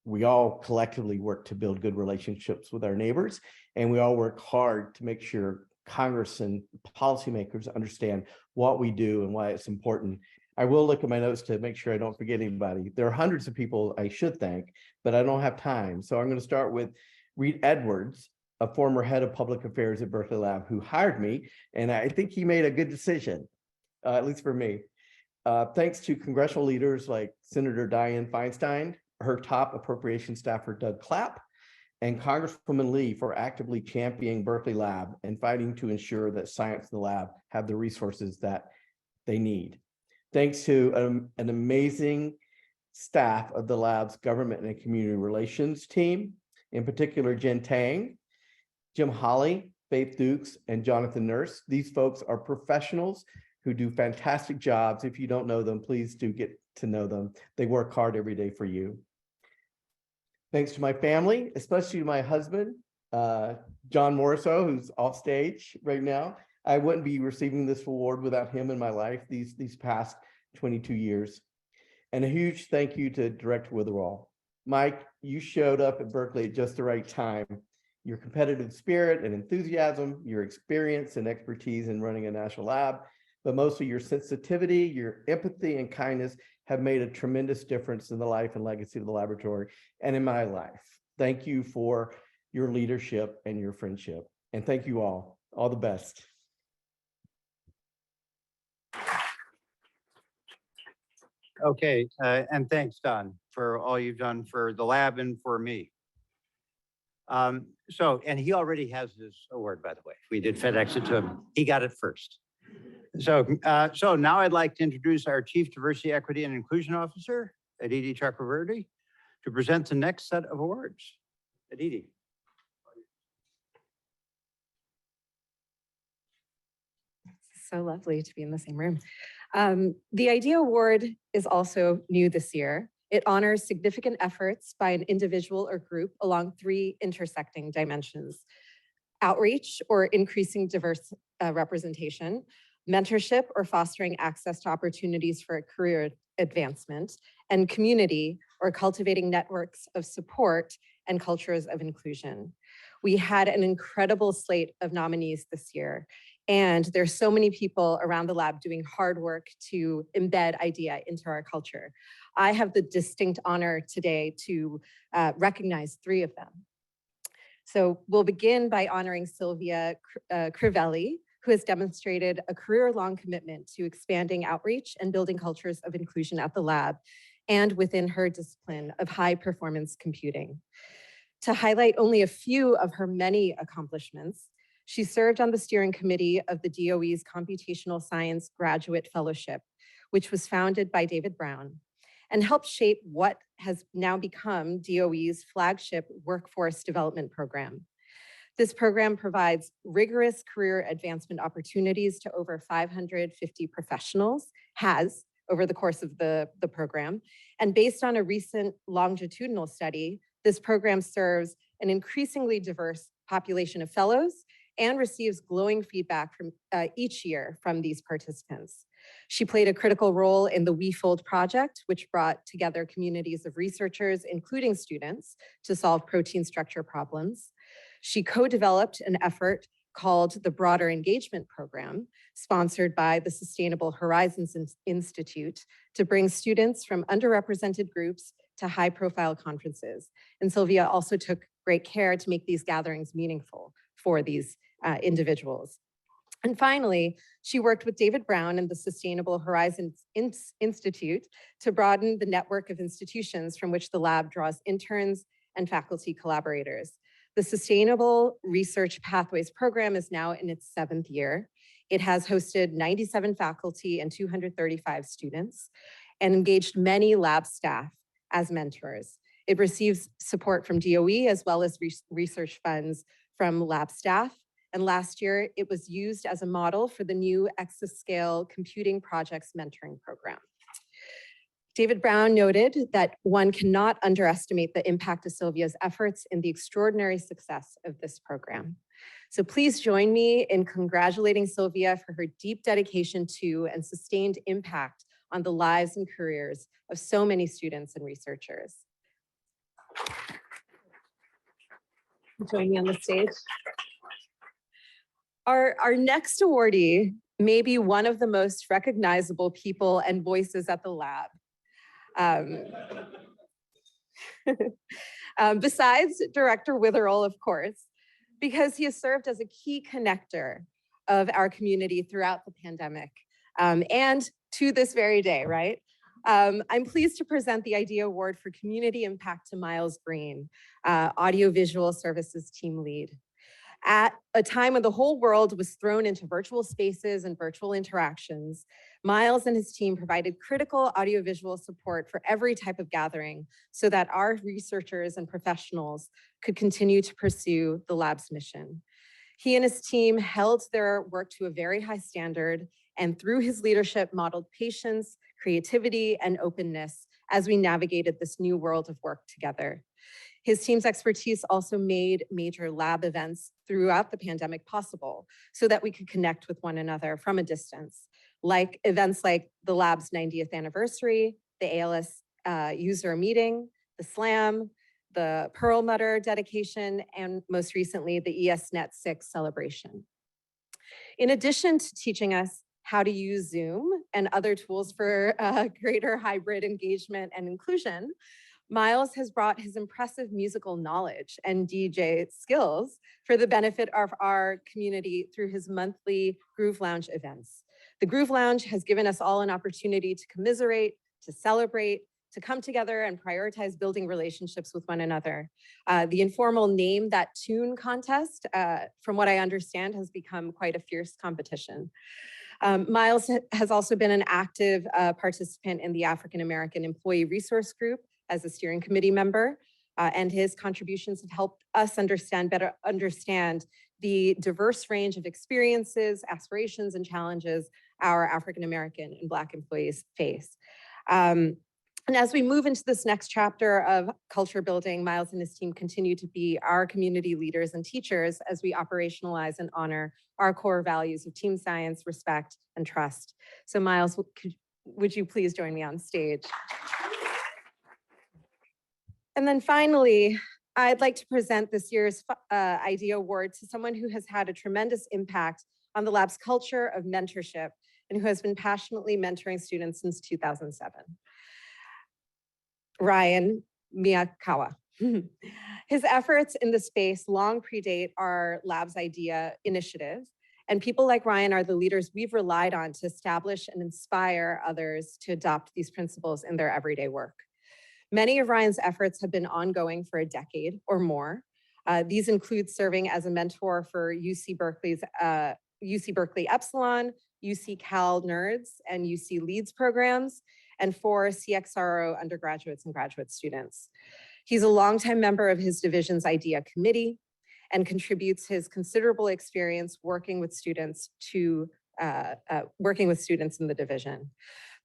we all collectively work to build good relationships with our neighbors, and we all work hard to make sure Congress and policymakers understand what we do and why it's important. I will look at my notes to make sure I don't forget anybody. There are hundreds of people I should thank, but I don't have time. So I'm going to start with Reed Edwards, a former head of public affairs at Berkeley Lab, who hired me, and I think he made a good decision, at least for me. Thanks to congressional leaders like Senator Dianne Feinstein, her top appropriation staffer, Doug Clapp, and Congresswoman Lee for actively championing Berkeley Lab and fighting to ensure that science in the lab have the resources that they need. Thanks to an amazing staff of the lab's government and community relations team, in particular, Jen Tang, Jim Holly, Faith Dukes, and Jonathan Nurse. These folks are professionals who do fantastic jobs. If you don't know them, please do get to know them. They work hard every day for you. Thanks to my family, especially my husband, John Morriso, who's off stage right now. I wouldn't be receiving this award without him in my life these past 22 years. And a huge thank you to Director Witherall. Mike, you showed up at Berkeley at just the right time. Your competitive spirit and enthusiasm, your experience and expertise in running a national lab, but mostly your sensitivity, your empathy, and kindness have made a tremendous difference in the life and legacy of the laboratory and in my life. Thank you for your leadership and your friendship. And thank you all. All the best. Okay, and thanks, Don, for all you've done for the lab and for me. And he already has his award, by the way. We did FedEx it to him. He got it first. So now I'd like to introduce our Chief Diversity, Equity, and Inclusion Officer, Aditi Chakravarti, to present the next set of awards. Aditi. So lovely to be in the same room. The IDEA Award is also new this year. It honors significant efforts by an individual or group along 3 intersecting dimensions: outreach or increasing diverse representation, mentorship or fostering access to opportunities for a career advancement, and community or cultivating networks of support and cultures of inclusion. We had an incredible slate of nominees this year, and there's so many people around the lab doing hard work to embed IDEA into our culture. I have the distinct honor today to recognize 3 of them. So we'll begin by honoring Sylvia Crivelli, who has demonstrated a career-long commitment to expanding outreach and building cultures of inclusion at the lab and within her discipline of high-performance computing. To highlight only a few of her many accomplishments, she served on the steering committee of the DOE's Computational Science Graduate Fellowship, which was founded by David Brown, and helped shape what has now become DOE's flagship workforce development program. This program provides rigorous career advancement opportunities to over 550 professionals, has over the course of the program. And based on a recent longitudinal study, this program serves an increasingly diverse population of fellows and receives glowing feedback from each year from these participants. She played a critical role in the WeFold project, which brought together communities of researchers, including students, to solve protein structure problems. She co-developed an effort called the Broader Engagement Program, sponsored by the Sustainable Horizons Institute, to bring students from underrepresented groups to high-profile conferences. And Sylvia also took great care to make these gatherings meaningful for these individuals. And finally, she worked with David Brown and the Sustainable Horizons Institute to broaden the network of institutions from which the lab draws interns and faculty collaborators. The Sustainable Research Pathways program is now in its 7th year. It has hosted 97 faculty and 235 students and engaged many lab staff as mentors. It receives support from DOE as well as research funds from lab staff. And last year, it was used as a model for the new exascale computing projects mentoring program. David Brown noted that one cannot underestimate the impact of Sylvia's efforts in the extraordinary success of this program. So please join me in congratulating Sylvia for her deep dedication to and sustained impact on the lives and careers of so many students and researchers. Join me on the stage. Our next awardee may be one of the most recognizable people and voices at the lab. Besides Director Witherell, of course, because he has served as a key connector of our community throughout the pandemic and to this very day, right? I'm pleased to present the IDEA Award for Community Impact to Miles Green, Audiovisual Services Team Lead. At a time when the whole world was thrown into virtual spaces and virtual interactions, Miles and his team provided critical audiovisual support for every type of gathering so that our researchers and professionals could continue to pursue the lab's mission. He and his team held their work to a very high standard, and through his leadership modeled patience, creativity, and openness as we navigated this new world of work together. His team's expertise also made major lab events throughout the pandemic possible so that we could connect with one another from a distance, like events like the lab's 90th anniversary, the ALS user meeting, the SLAM, the Perlmutter dedication, and most recently, the ESNet 6 celebration. In addition to teaching us how to use Zoom and other tools for greater hybrid engagement and inclusion, Miles has brought his impressive musical knowledge and DJ skills for the benefit of our community through his monthly Groove Lounge events. The Groove Lounge has given us all an opportunity to commiserate, to celebrate, to come together and prioritize building relationships with one another. The informal Name That Tune contest, from what I understand, has become quite a fierce competition. Miles has also been an active participant in the African American Employee Resource Group as a steering committee member, and his contributions have helped us better understand the diverse range of experiences, aspirations, and challenges our African American and Black employees face. And as we move into this next chapter of culture building, Miles and his team continue to be our community leaders and teachers as we operationalize and honor our core values of team science, respect, and trust. So Miles, would you please join me on stage? And then finally, I'd like to present this year's IDEA Award to someone who has had a tremendous impact on the lab's culture of mentorship and who has been passionately mentoring students since 2007. Ryan Miyakawa. His efforts in the space long predate our lab's IDEA initiative, and people like Ryan are the leaders we've relied on to establish and inspire others to adopt these principles in their everyday work. Many of Ryan's efforts have been ongoing for a decade or more. These include serving as a mentor for UC Berkeley Epsilon, UC Cal Nerds, and UC Leads programs, and for CXRO undergraduates and graduate students. He's a longtime member of his division's IDEA committee and contributes his considerable experience working with students in the division.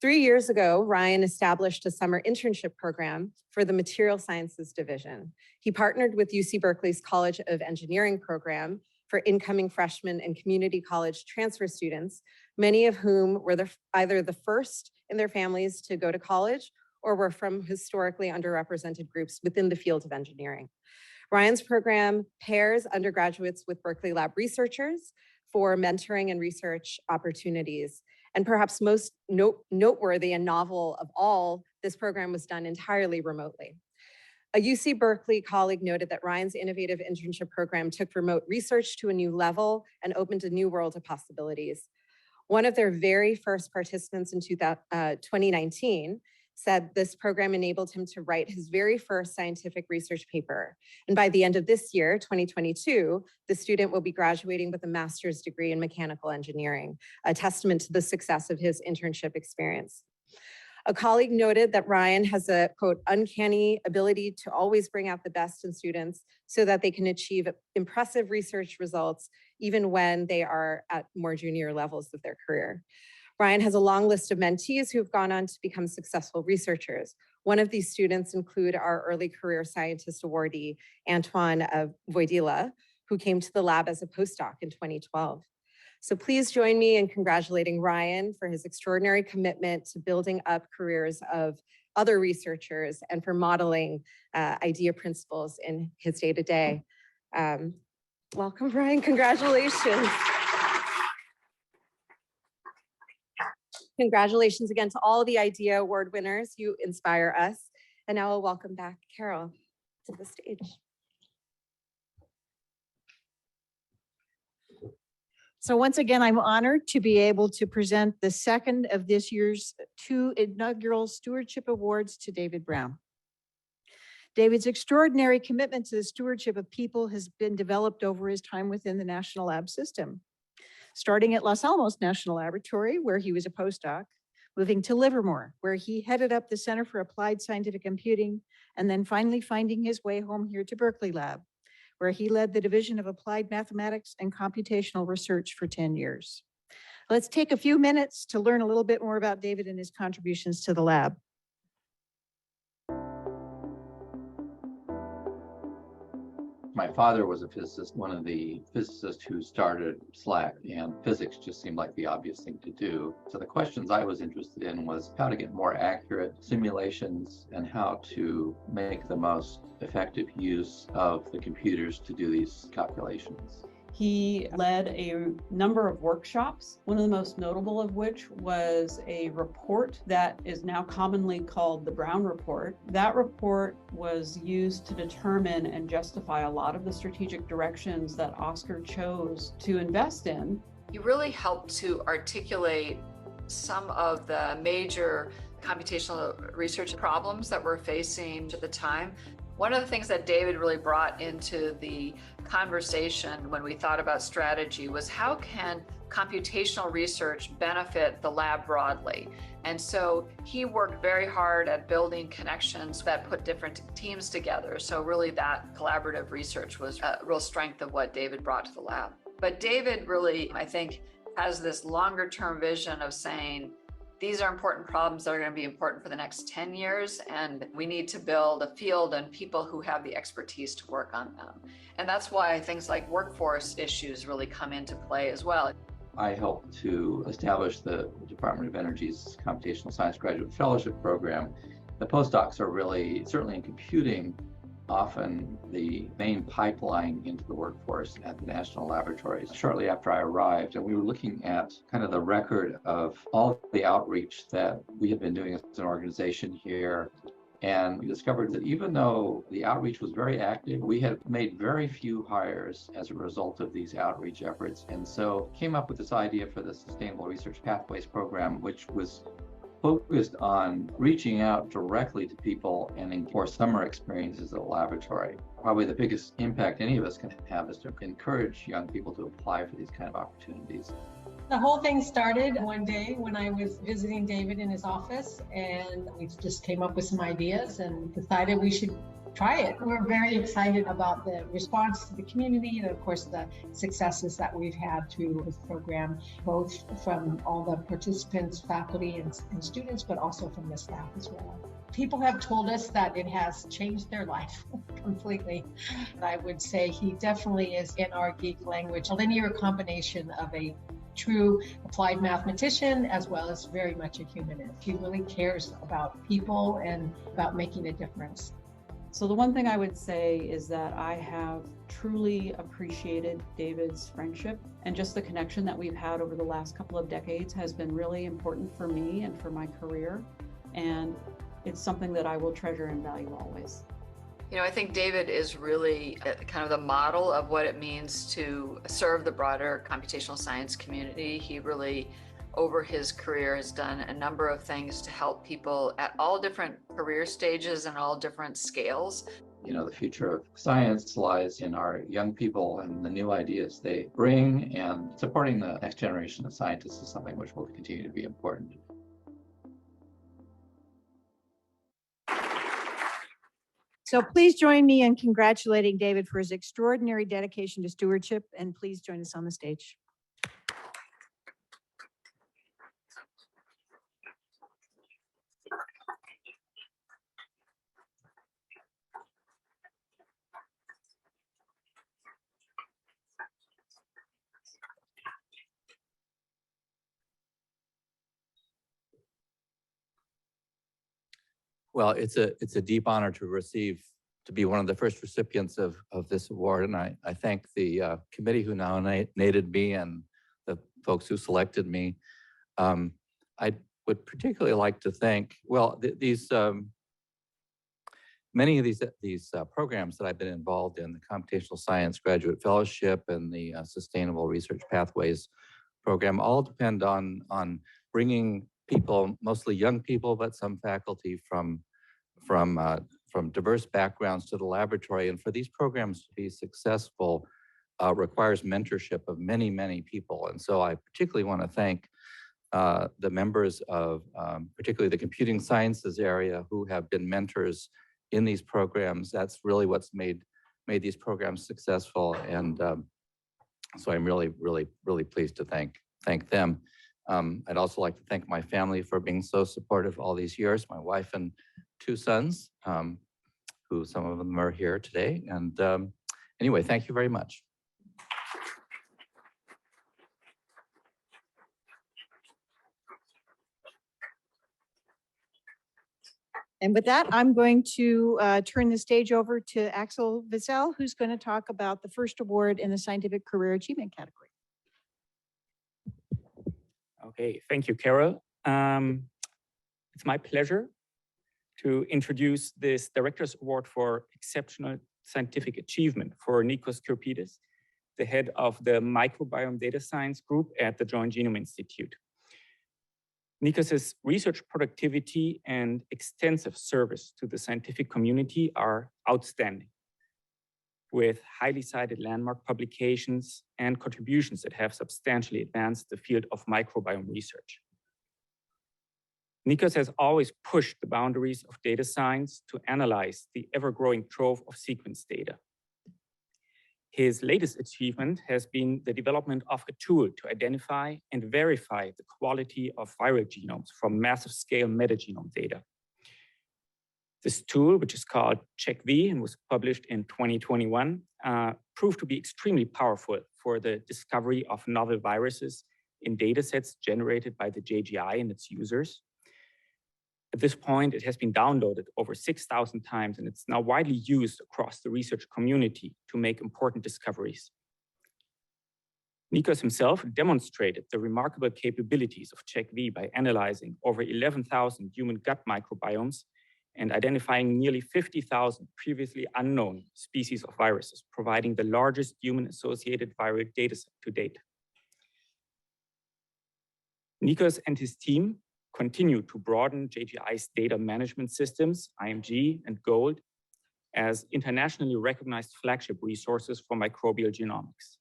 3 years ago, Ryan established a summer internship program for the Material Sciences Division. He partnered with UC Berkeley's College of Engineering program for incoming freshmen and community college transfer students, many of whom were either the first in their families to go to college or were from historically underrepresented groups within the field of engineering. Ryan's program pairs undergraduates with Berkeley Lab researchers for mentoring and research opportunities. And perhaps most noteworthy and novel of all, this program was done entirely remotely. A UC Berkeley colleague noted that Ryan's innovative internship program took remote research to a new level and opened a new world of possibilities. One of their very first participants in 2019 said this program enabled him to write his very first scientific research paper. And by the end of this year, 2022, the student will be graduating with a master's degree in mechanical engineering, a testament to the success of his internship experience. A colleague noted that Ryan has a, quote, uncanny ability to always bring out the best in students so that they can achieve impressive research results even when they are at more junior levels of their career. Ryan has a long list of mentees who have gone on to become successful researchers. One of these students include our early career scientist awardee, Antoine Voidila, who came to the lab as a postdoc in 2012. So please join me in congratulating Ryan for his extraordinary commitment to building up careers of other researchers and for modeling IDEA principles in his day-to-day. Welcome, Ryan, congratulations. Congratulations again to all the IDEA Award winners. You inspire us. And now I'll welcome back Carol to the stage. So once again, I'm honored to be able to present the second of this year's 2 inaugural stewardship awards to David Brown. David's extraordinary commitment to the stewardship of people has been developed over his time within the National Lab system. Starting at Los Alamos National Laboratory, where he was a postdoc, moving to Livermore, where he headed up the Center for Applied Scientific Computing, and then finally finding his way home here to Berkeley Lab, where he led the Division of Applied Mathematics and Computational Research for 10 years. Let's take a few minutes to learn a little bit more about David and his contributions to the lab. My father was a physicist, one of the physicists who started SLAC, and physics just seemed like the obvious thing to do. So the questions I was interested in was how to get more accurate simulations and how to make the most effective use of the computers to do these calculations. He led a number of workshops, one of the most notable of which was a report that is now commonly called the Brown Report. That report was used to determine and justify a lot of the strategic directions that Oscar chose to invest in. He really helped to articulate some of the major computational research problems that we're facing at the time. One of the things that David really brought into the conversation when we thought about strategy was how can computational research benefit the lab broadly? And so he worked very hard at building connections that put different teams together. So really that collaborative research was a real strength of what David brought to the lab. But David really, I think, has this longer term vision of saying, these are important problems that are going to be important for the next 10 years, and we need to build a field and people who have the expertise to work on them. And that's why things like workforce issues really come into play as well. I helped to establish the Department of Energy's Computational Science Graduate Fellowship Program. The postdocs are really, certainly in computing, often the main pipeline into the workforce at the national laboratories. Shortly after I arrived, and we were looking at kind of the record of all the outreach that we had been doing as an organization here. And we discovered that even though the outreach was very active, we had made very few hires as a result of these outreach efforts. And so came up with this idea for the Sustainable Research Pathways Program, which was focused on reaching out directly to people and for summer experiences at a laboratory. Probably the biggest impact any of us can have is to encourage young people to apply for these kind of opportunities. The whole thing started one day when I was visiting David in his office, and we just came up with some ideas and decided we should try it. We're very excited about the response to the community and of course the successes that we've had through this program, both from all the participants, faculty and students, but also from the staff as well. People have told us that it has changed their life completely. I would say he definitely is, in our geek language, a linear combination of a true applied mathematician as well as very much a humanist. He really cares about people and about making a difference. So the one thing I would say is that I have truly appreciated David's friendship, and just the connection that we've had over the last couple of decades has been really important for me and for my career. And it's something that I will treasure and value always. You know, I think David is really kind of the model of what it means to serve the broader computational science community. He really over his career has done a number of things to help people at all different career stages and all different scales. You know, the future of science lies in our young people and the new ideas they bring, and supporting the next generation of scientists is something which will continue to be important. So please join me in congratulating David for his extraordinary dedication to stewardship, and please join us on the stage. Well, it's a deep honor to be one of the first recipients of this award, and I thank the committee who nominated me and the folks who selected me. I would particularly like to thank, well, many of these programs that I've been involved in, the Computational Science Graduate Fellowship and the Sustainable Research Pathways program, all depend on bringing people, mostly young people, but some faculty from diverse backgrounds to the laboratory. And for these programs to be successful requires mentorship of many, many people. And so I particularly want to thank the members of particularly the computing sciences area who have been mentors in these programs. That's really what's made these programs successful. And so I'm really pleased to thank them. I'd also like to thank my family for being so supportive all these years, my wife and 2 sons, who some of them are here today. And anyway, thank you very much. And with that, I'm going to turn the stage over to Axel Wiesel, who's going to talk about the first award in the Scientific Career Achievement category. Okay, thank you, Carol. It's my pleasure to introduce this Director's Award for Exceptional Scientific Achievement for Nikos Kirpidis, the head of the Microbiome Data Science Group at the Joint Genome Institute. Nikos's research productivity and extensive service to the scientific community are outstanding, with highly cited landmark publications and contributions that have substantially advanced the field of microbiome research. Nikos has always pushed the boundaries of data science to analyze the ever-growing trove of sequence data. His latest achievement has been the development of a tool to identify and verify the quality of viral genomes from massive scale metagenome data. This tool, which is called CheckV and was published in 2021, proved to be extremely powerful for the discovery of novel viruses in datasets generated by the JGI and its users. At this point, it has been downloaded over 6,000 times, and it's now widely used across the research community to make important discoveries. Nikos himself demonstrated the remarkable capabilities of CheckV by analyzing over 11,000 human gut microbiomes and identifying nearly 50,000 previously unknown species of viruses, providing the largest human-associated viral dataset to date. Nikos and his team continue to broaden JGI's data management systems, IMG and GOLD, as internationally recognized flagship resources for microbial genomics.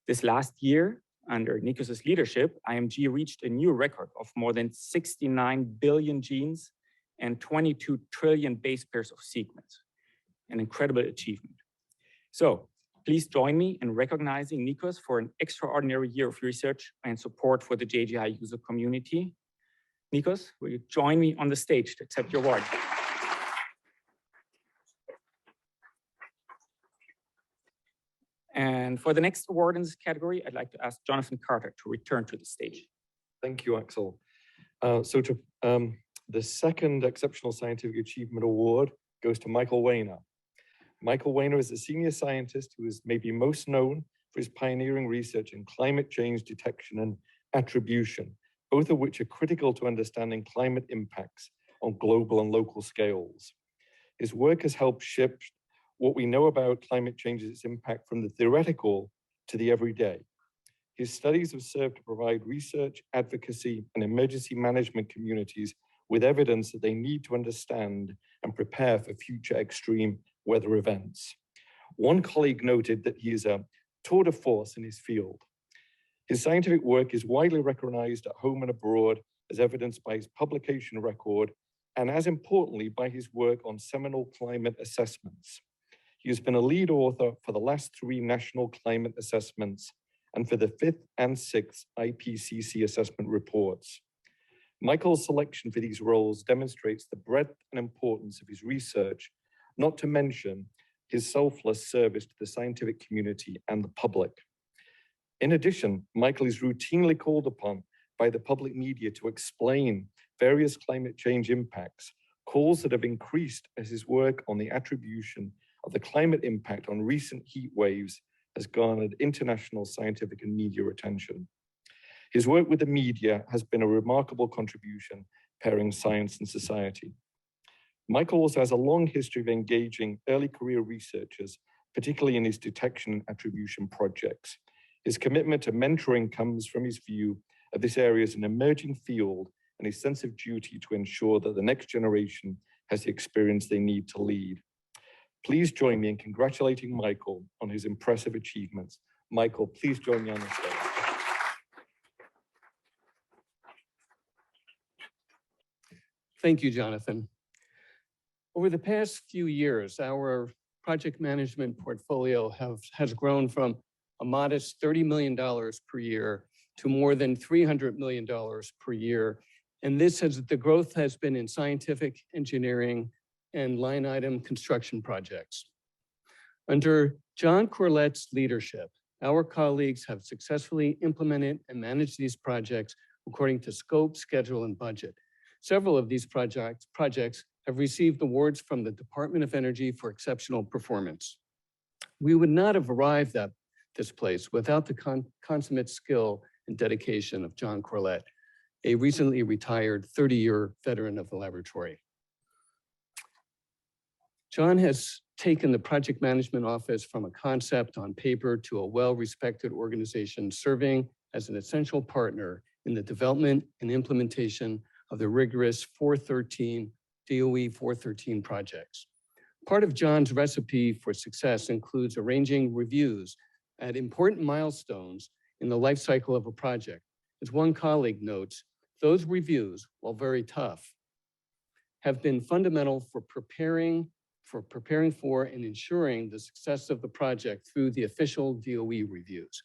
This last year, under Nikos's leadership, IMG reached a new record of more than 69 billion genes and 22 trillion base pairs of sequence, an incredible achievement. So please join me in recognizing Nikos for an extraordinary year of research and support for the JGI user community. Nikos, will you join me on the stage to accept your award? And for the next award in this category, I'd like to ask Jonathan Carter to return to the stage. Thank you, Axel. The second Exceptional Scientific Achievement Award goes to Michael Weiner. Michael Weiner is a senior scientist who is maybe most known for his pioneering research in climate change detection and attribution, both of which are critical to understanding climate impacts on global and local scales. His work has helped shift what we know about climate change's impact from the theoretical to the everyday. His studies have served to provide research, advocacy, and emergency management communities with evidence that they need to understand and prepare for future extreme weather events. One colleague noted that he is a tour de force in his field. His scientific work is widely recognized at home and abroad, as evidenced by his publication record, and as importantly, by his work on seminal climate assessments. He has been a lead author for the last 3 national climate assessments and for the 5th and 6th IPCC assessment reports. Michael's selection for these roles demonstrates the breadth and importance of his research, not to mention his selfless service to the scientific community and the public. In addition, Michael is routinely called upon by the public media to explain various climate change impacts, calls that have increased as his work on the attribution of the climate impact on recent heat waves has garnered international scientific and media attention. His work with the media has been a remarkable contribution, pairing science and society. Michael also has a long history of engaging early career researchers, particularly in his detection and attribution projects. His commitment to mentoring comes from his view of this area as an emerging field and his sense of duty to ensure that the next generation has the experience they need to lead. Please join me in congratulating Michael on his impressive achievements. Michael, please join me on the stage. Thank you, Jonathan. Over the past few years, our project management portfolio has grown from a modest $30 million per year to more than $300 million per year. And the growth has been in scientific, engineering, and line item construction projects. Under John Corlett's leadership, our colleagues have successfully implemented and managed these projects according to scope, schedule, and budget. Several of these projects have received awards from the Department of Energy for exceptional performance. We would not have arrived at this place without the consummate skill and dedication of John Corlett, a recently retired 30-year veteran of the laboratory. John has taken the project management office from a concept on paper to a well-respected organization serving as an essential partner in the development and implementation of the rigorous DOE 413 projects. Part of John's recipe for success includes arranging reviews at important milestones in the life cycle of a project. As one colleague notes, those reviews, while very tough, have been fundamental for preparing for and ensuring the success of the project through the official DOE reviews.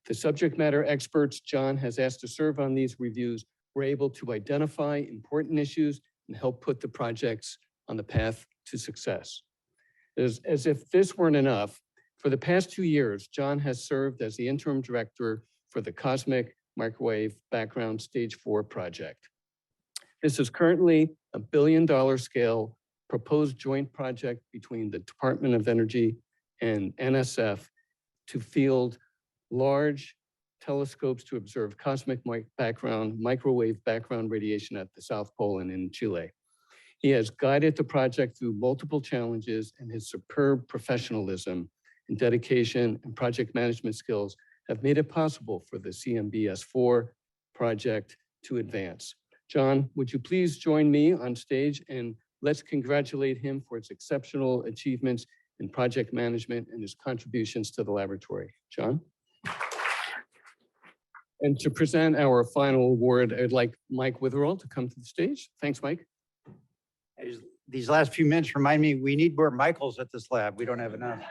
The subject matter experts John has asked to serve on these reviews were able to identify important issues and help put the projects on the path to success. As if this weren't enough, for the past 2 years, John has served as the interim director for the Cosmic Microwave Background Stage 4 project. This is currently a $1 billion scale proposed joint project between the Department of Energy and NSF to field large telescopes to observe cosmic microwave background radiation at the South Pole and in Chile. He has guided the project through multiple challenges, and his superb professionalism and dedication and project management skills have made it possible for the CMBS-4 project to advance. John, would you please join me on stage and let's congratulate him for his exceptional achievements in project management and his contributions to the laboratory. John? And to present our final award, I'd like Mike Witherall to come to the stage. Thanks, Mike. These last few minutes remind me we need more Michaels at this lab. We don't have enough.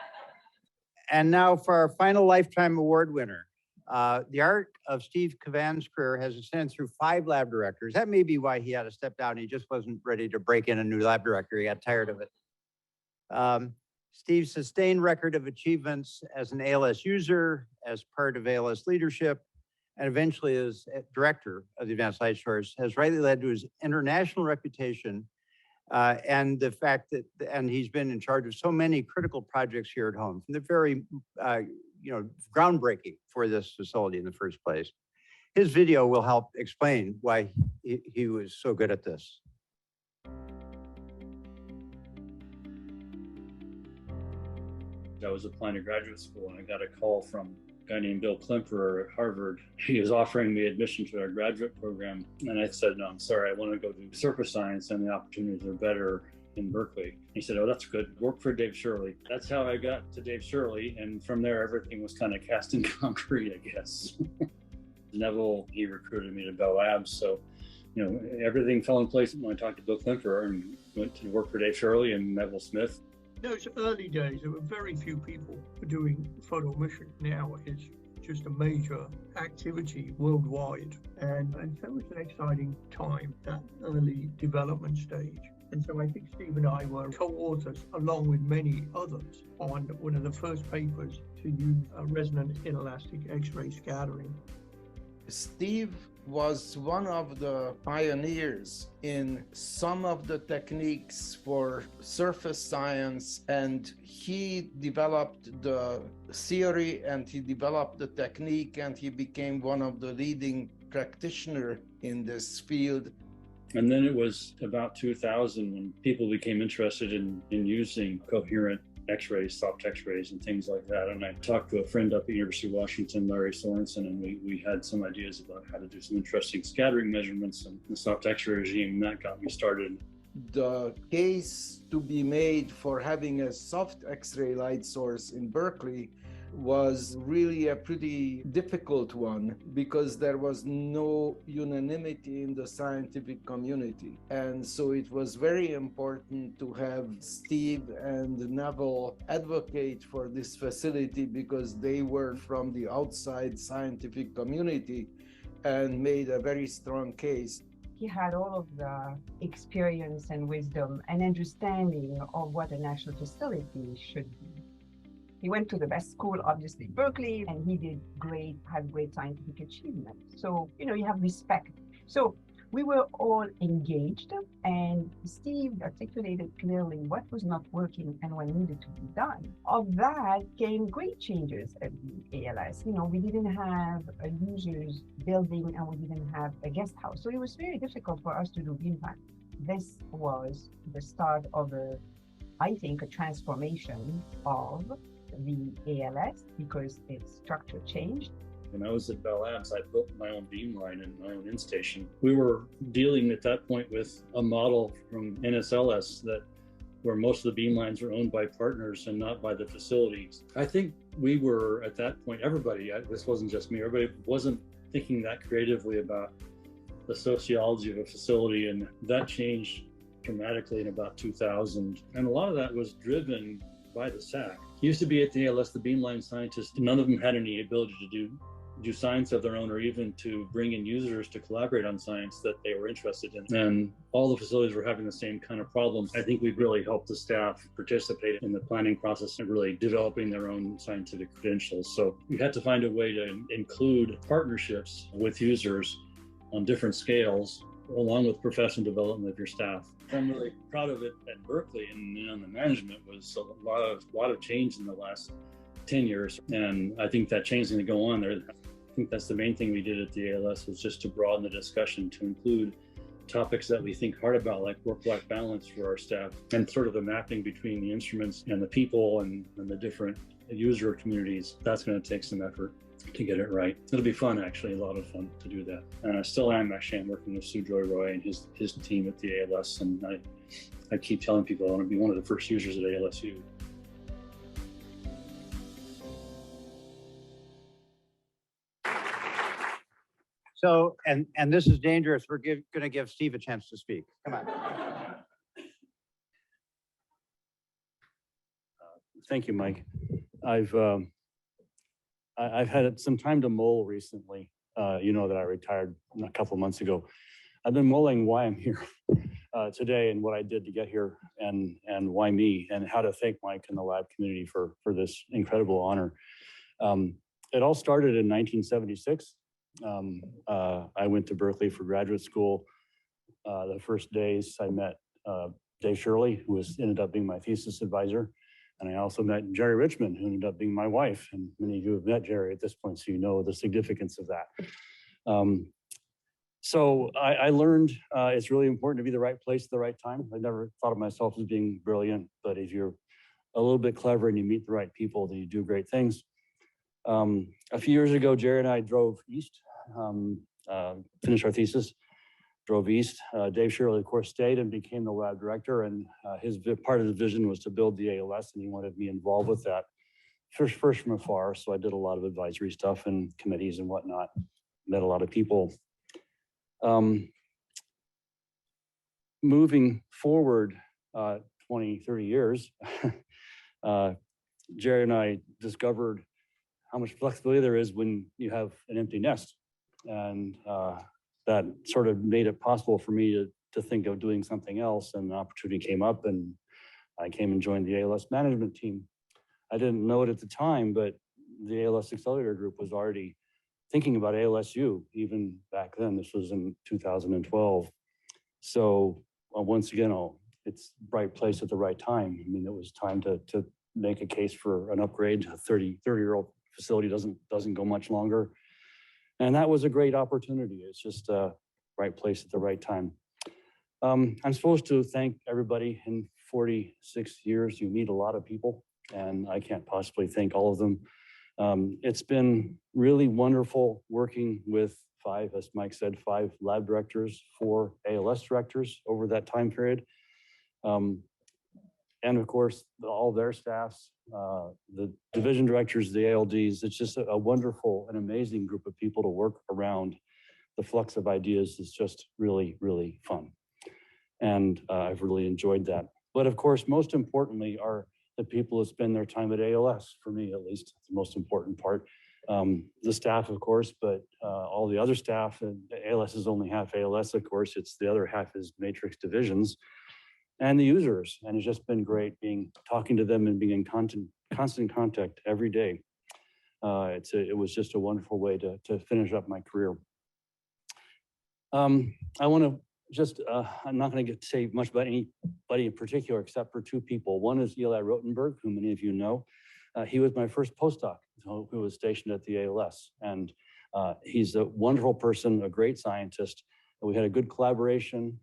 And now for our final lifetime award winner. The arc of Steve Cavan's career has extended through 5 lab directors. That may be why he had to step down. He just wasn't ready to break in a new lab director. He got tired of it. Steve's sustained record of achievements as an ALS user, as part of ALS leadership, and eventually as director of the Advanced Light Source has rightly led to his international reputation and the fact that, and he's been in charge of so many critical projects here at home, from the very, groundbreaking for this facility in the first place. His video will help explain why he was so good at this. I was applying to graduate school and I got a call from guy named Bill Klemperer at Harvard. He was offering me admission to our graduate program. And I said, no, I'm sorry, I want to go do surface science and the opportunities are better in Berkeley. He said, oh, that's good. Work for Dave Shirley. That's how I got to Dave Shirley. And from there, everything was kind of cast in concrete, I guess. Neville, he recruited me to Bell Labs. So, you know, everything fell in place when I talked to Bill Klemperer and went to work for Dave Shirley and Neville Smith. Those early days, there were very few people doing photo emission. Now it's just a major activity worldwide. And so it's an exciting time, that early development stage. And so I think Steve and I were co-authors, along with many others, on one of the first papers to use resonant inelastic X-ray scattering. Steve was one of the pioneers in some of the techniques for surface science, and he developed the theory and he developed the technique, and he became one of the leading practitioners in this field. And then it was about 2000 when people became interested in using coherent X-rays, soft X-rays and things like that. And I talked to a friend up at University of Washington, Larry Sorensen, and we had some ideas about how to do some interesting scattering measurements in the soft X-ray regime, and that got me started. The case to be made for having a soft X-ray light source in Berkeley was really a pretty difficult one because there was no unanimity in the scientific community. And so it was very important to have Steve and Neville advocate for this facility because they were from the outside scientific community and made a very strong case. He had all of the experience and wisdom and understanding of what a national facility should be. He went to the best school, obviously, Berkeley, and he did great, had great scientific achievement. So, you know, you have respect. So we were all engaged, and Steve articulated clearly what was not working and what needed to be done. Of that came great changes at the ALS. You know, we didn't have a users building and we didn't have a guest house. So it was very difficult for us to do beam plan. This was the start of I think, a transformation of the ALS because its structure changed. When I was at Bell Labs, I built my own beam line and my own in-station. We were dealing at that point with a model from NSLS where most of the beam lines were owned by partners and not by the facilities. I think we were at that point, everybody, this wasn't just me, everybody wasn't thinking that creatively about the sociology of a facility, and that changed dramatically in about 2000. And a lot of that was driven by the SAC. Used to be at the ALS, the beamline scientists, none of them had any ability to do science of their own or even to bring in users to collaborate on science that they were interested in. And all the facilities were having the same kind of problems. I think we've really helped the staff participate in the planning process and really developing their own scientific credentials. So we had to find a way to include partnerships with users on different scales, along with professional development of your staff. I'm really proud of it at Berkeley, and on the management was a lot of change in the last 10 years. And I think that change is going to go on there. I think that's the main thing we did at the ALS, was just to broaden the discussion to include topics that we think hard about, like work-life balance for our staff, and sort of the mapping between the instruments and the people and the different user communities. That's going to take some effort to get it right. It'll be fun, actually, a lot of fun to do that. And I still am, actually. I'm working with Sujoy Roy and his team at the ALS, and I keep telling people I want to be one of the first users at ALSU. So, and this is dangerous. We're going to give Steve a chance to speak. Come on. Thank you, Mike. I've had some time to mull recently. You know that I retired a couple of months ago. I've been mulling why I'm here today and what I did to get here and why me, and how to thank Mike and the lab community for this incredible honor. It all started in 1976. I went to Berkeley for graduate school. The first days I met Dave Shirley, who ended up being my thesis advisor. And I also met Jerry Richmond, who ended up being my wife. And many of you have met Jerry at this point, so you know the significance of that. So I learned it's really important to be the right place at the right time. I never thought of myself as being brilliant, but if you're a little bit clever and you meet the right people, then you do great things. A few years ago, Jerry and I drove east, finished our thesis, drove east. Dave Shirley, of course, stayed and became the lab director. And part of his vision was to build the ALS, and he wanted me involved with that. First from afar, so I did a lot of advisory stuff and committees and whatnot. Met a lot of people. Moving forward 20, 30 years, Jerry and I discovered how much flexibility there is when you have an empty nest. And that sort of made it possible for me to think of doing something else, and the opportunity came up, and I came and joined the ALS management team. I didn't know it at the time, but the ALS Accelerator Group was already thinking about ALSU even back then. This was in 2012. So once again, it's right place at the right time. I mean, it was time to make a case for an upgrade. A 30-year-old facility doesn't go much longer. And that was a great opportunity. It's just right place at the right time. I'm supposed to thank everybody. In 46 years, you meet a lot of people, and I can't possibly thank all of them. It's been really wonderful working with as Mike said, 5 lab directors, 4 ALS directors over that time period. And of course, all their staffs, the division directors, the ALDs. It's just a wonderful and amazing group of people to work around. The flux of ideas is just really, really fun. And I've really enjoyed that. But of course, most importantly are the people who spend their time at ALS, for me at least, the most important part. The staff, of course, but all the other staff, and ALS is only half ALS, of course, it's the other half is matrix divisions, and the users. And it's just been great talking to them and being in constant contact every day. It was just a wonderful way to finish up my career. I want to just, I'm not going to say much about anybody in particular, except for 2 people. One is Eli Rotenberg, who many of you know. He was my first postdoc who was stationed at the ALS. And he's a wonderful person, a great scientist. We had a good collaboration.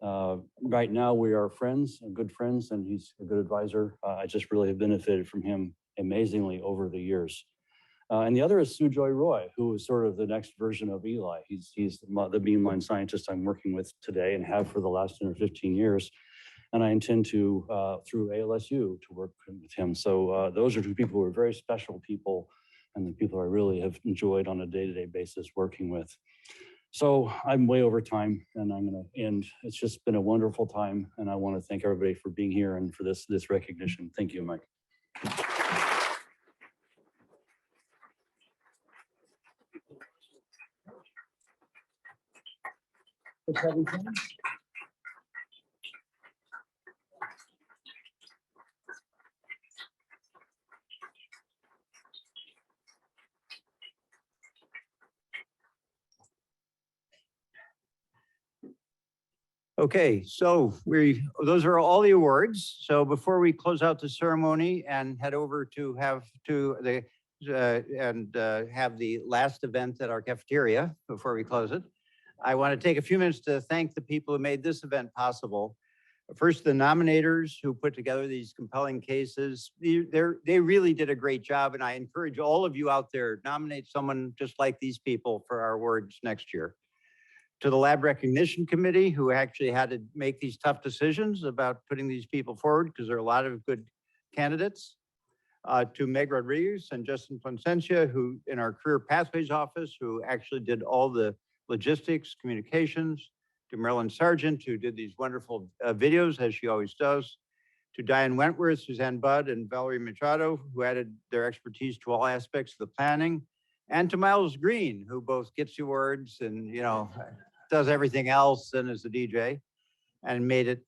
Right now we are friends, good friends, and he's a good advisor. I just really have benefited from him amazingly over the years. And the other is Sujoy Roy, who is sort of the next version of Eli. He's the beamline scientist I'm working with today and have for the last 10 or 15 years. And I intend to, through ALSU, to work with him. So those are 2 people who are very special people, and the people I really have enjoyed on a day-to-day basis working with. So I'm way over time, and I'm going to end. It's just been a wonderful time, and I want to thank everybody for being here and for this recognition. Thank you, Mike. Okay, so those are all the awards. So before we close out the ceremony and head over to have the last event at our cafeteria before we close it, I want to take a few minutes to thank the people who made this event possible. First, the nominators who put together these compelling cases. They really did a great job, and I encourage all of you out there, nominate someone just like these people for our awards next year. To the Lab Recognition Committee, who actually had to make these tough decisions about putting these people forward, because there are a lot of good candidates. To Meg Rodriguez and Justin Placencia, who in our Career Pathways office, who actually did all the logistics, communications. To Marilyn Sargent, who did these wonderful videos, as she always does. To Diane Wentworth, Suzanne Budd, and Valerie Machado, who added their expertise to all aspects of the planning. And to Miles Green, who both gets the awards and, does everything else and is a DJ and made it.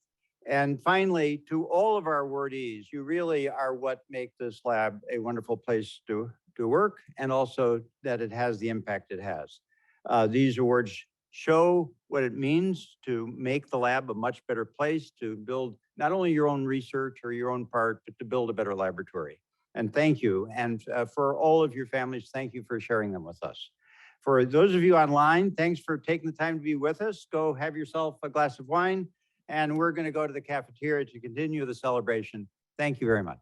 And finally, to all of our awardees, you really are what make this lab a wonderful place to work, and also that it has the impact it has. These awards show what it means to make the lab a much better place, to build not only your own research or your own part, but to build a better laboratory. And thank you. And for all of your families, thank you for sharing them with us. For those of you online, thanks for taking the time to be with us. Go have yourself a glass of wine, and we're going to go to the cafeteria to continue the celebration. Thank you very much.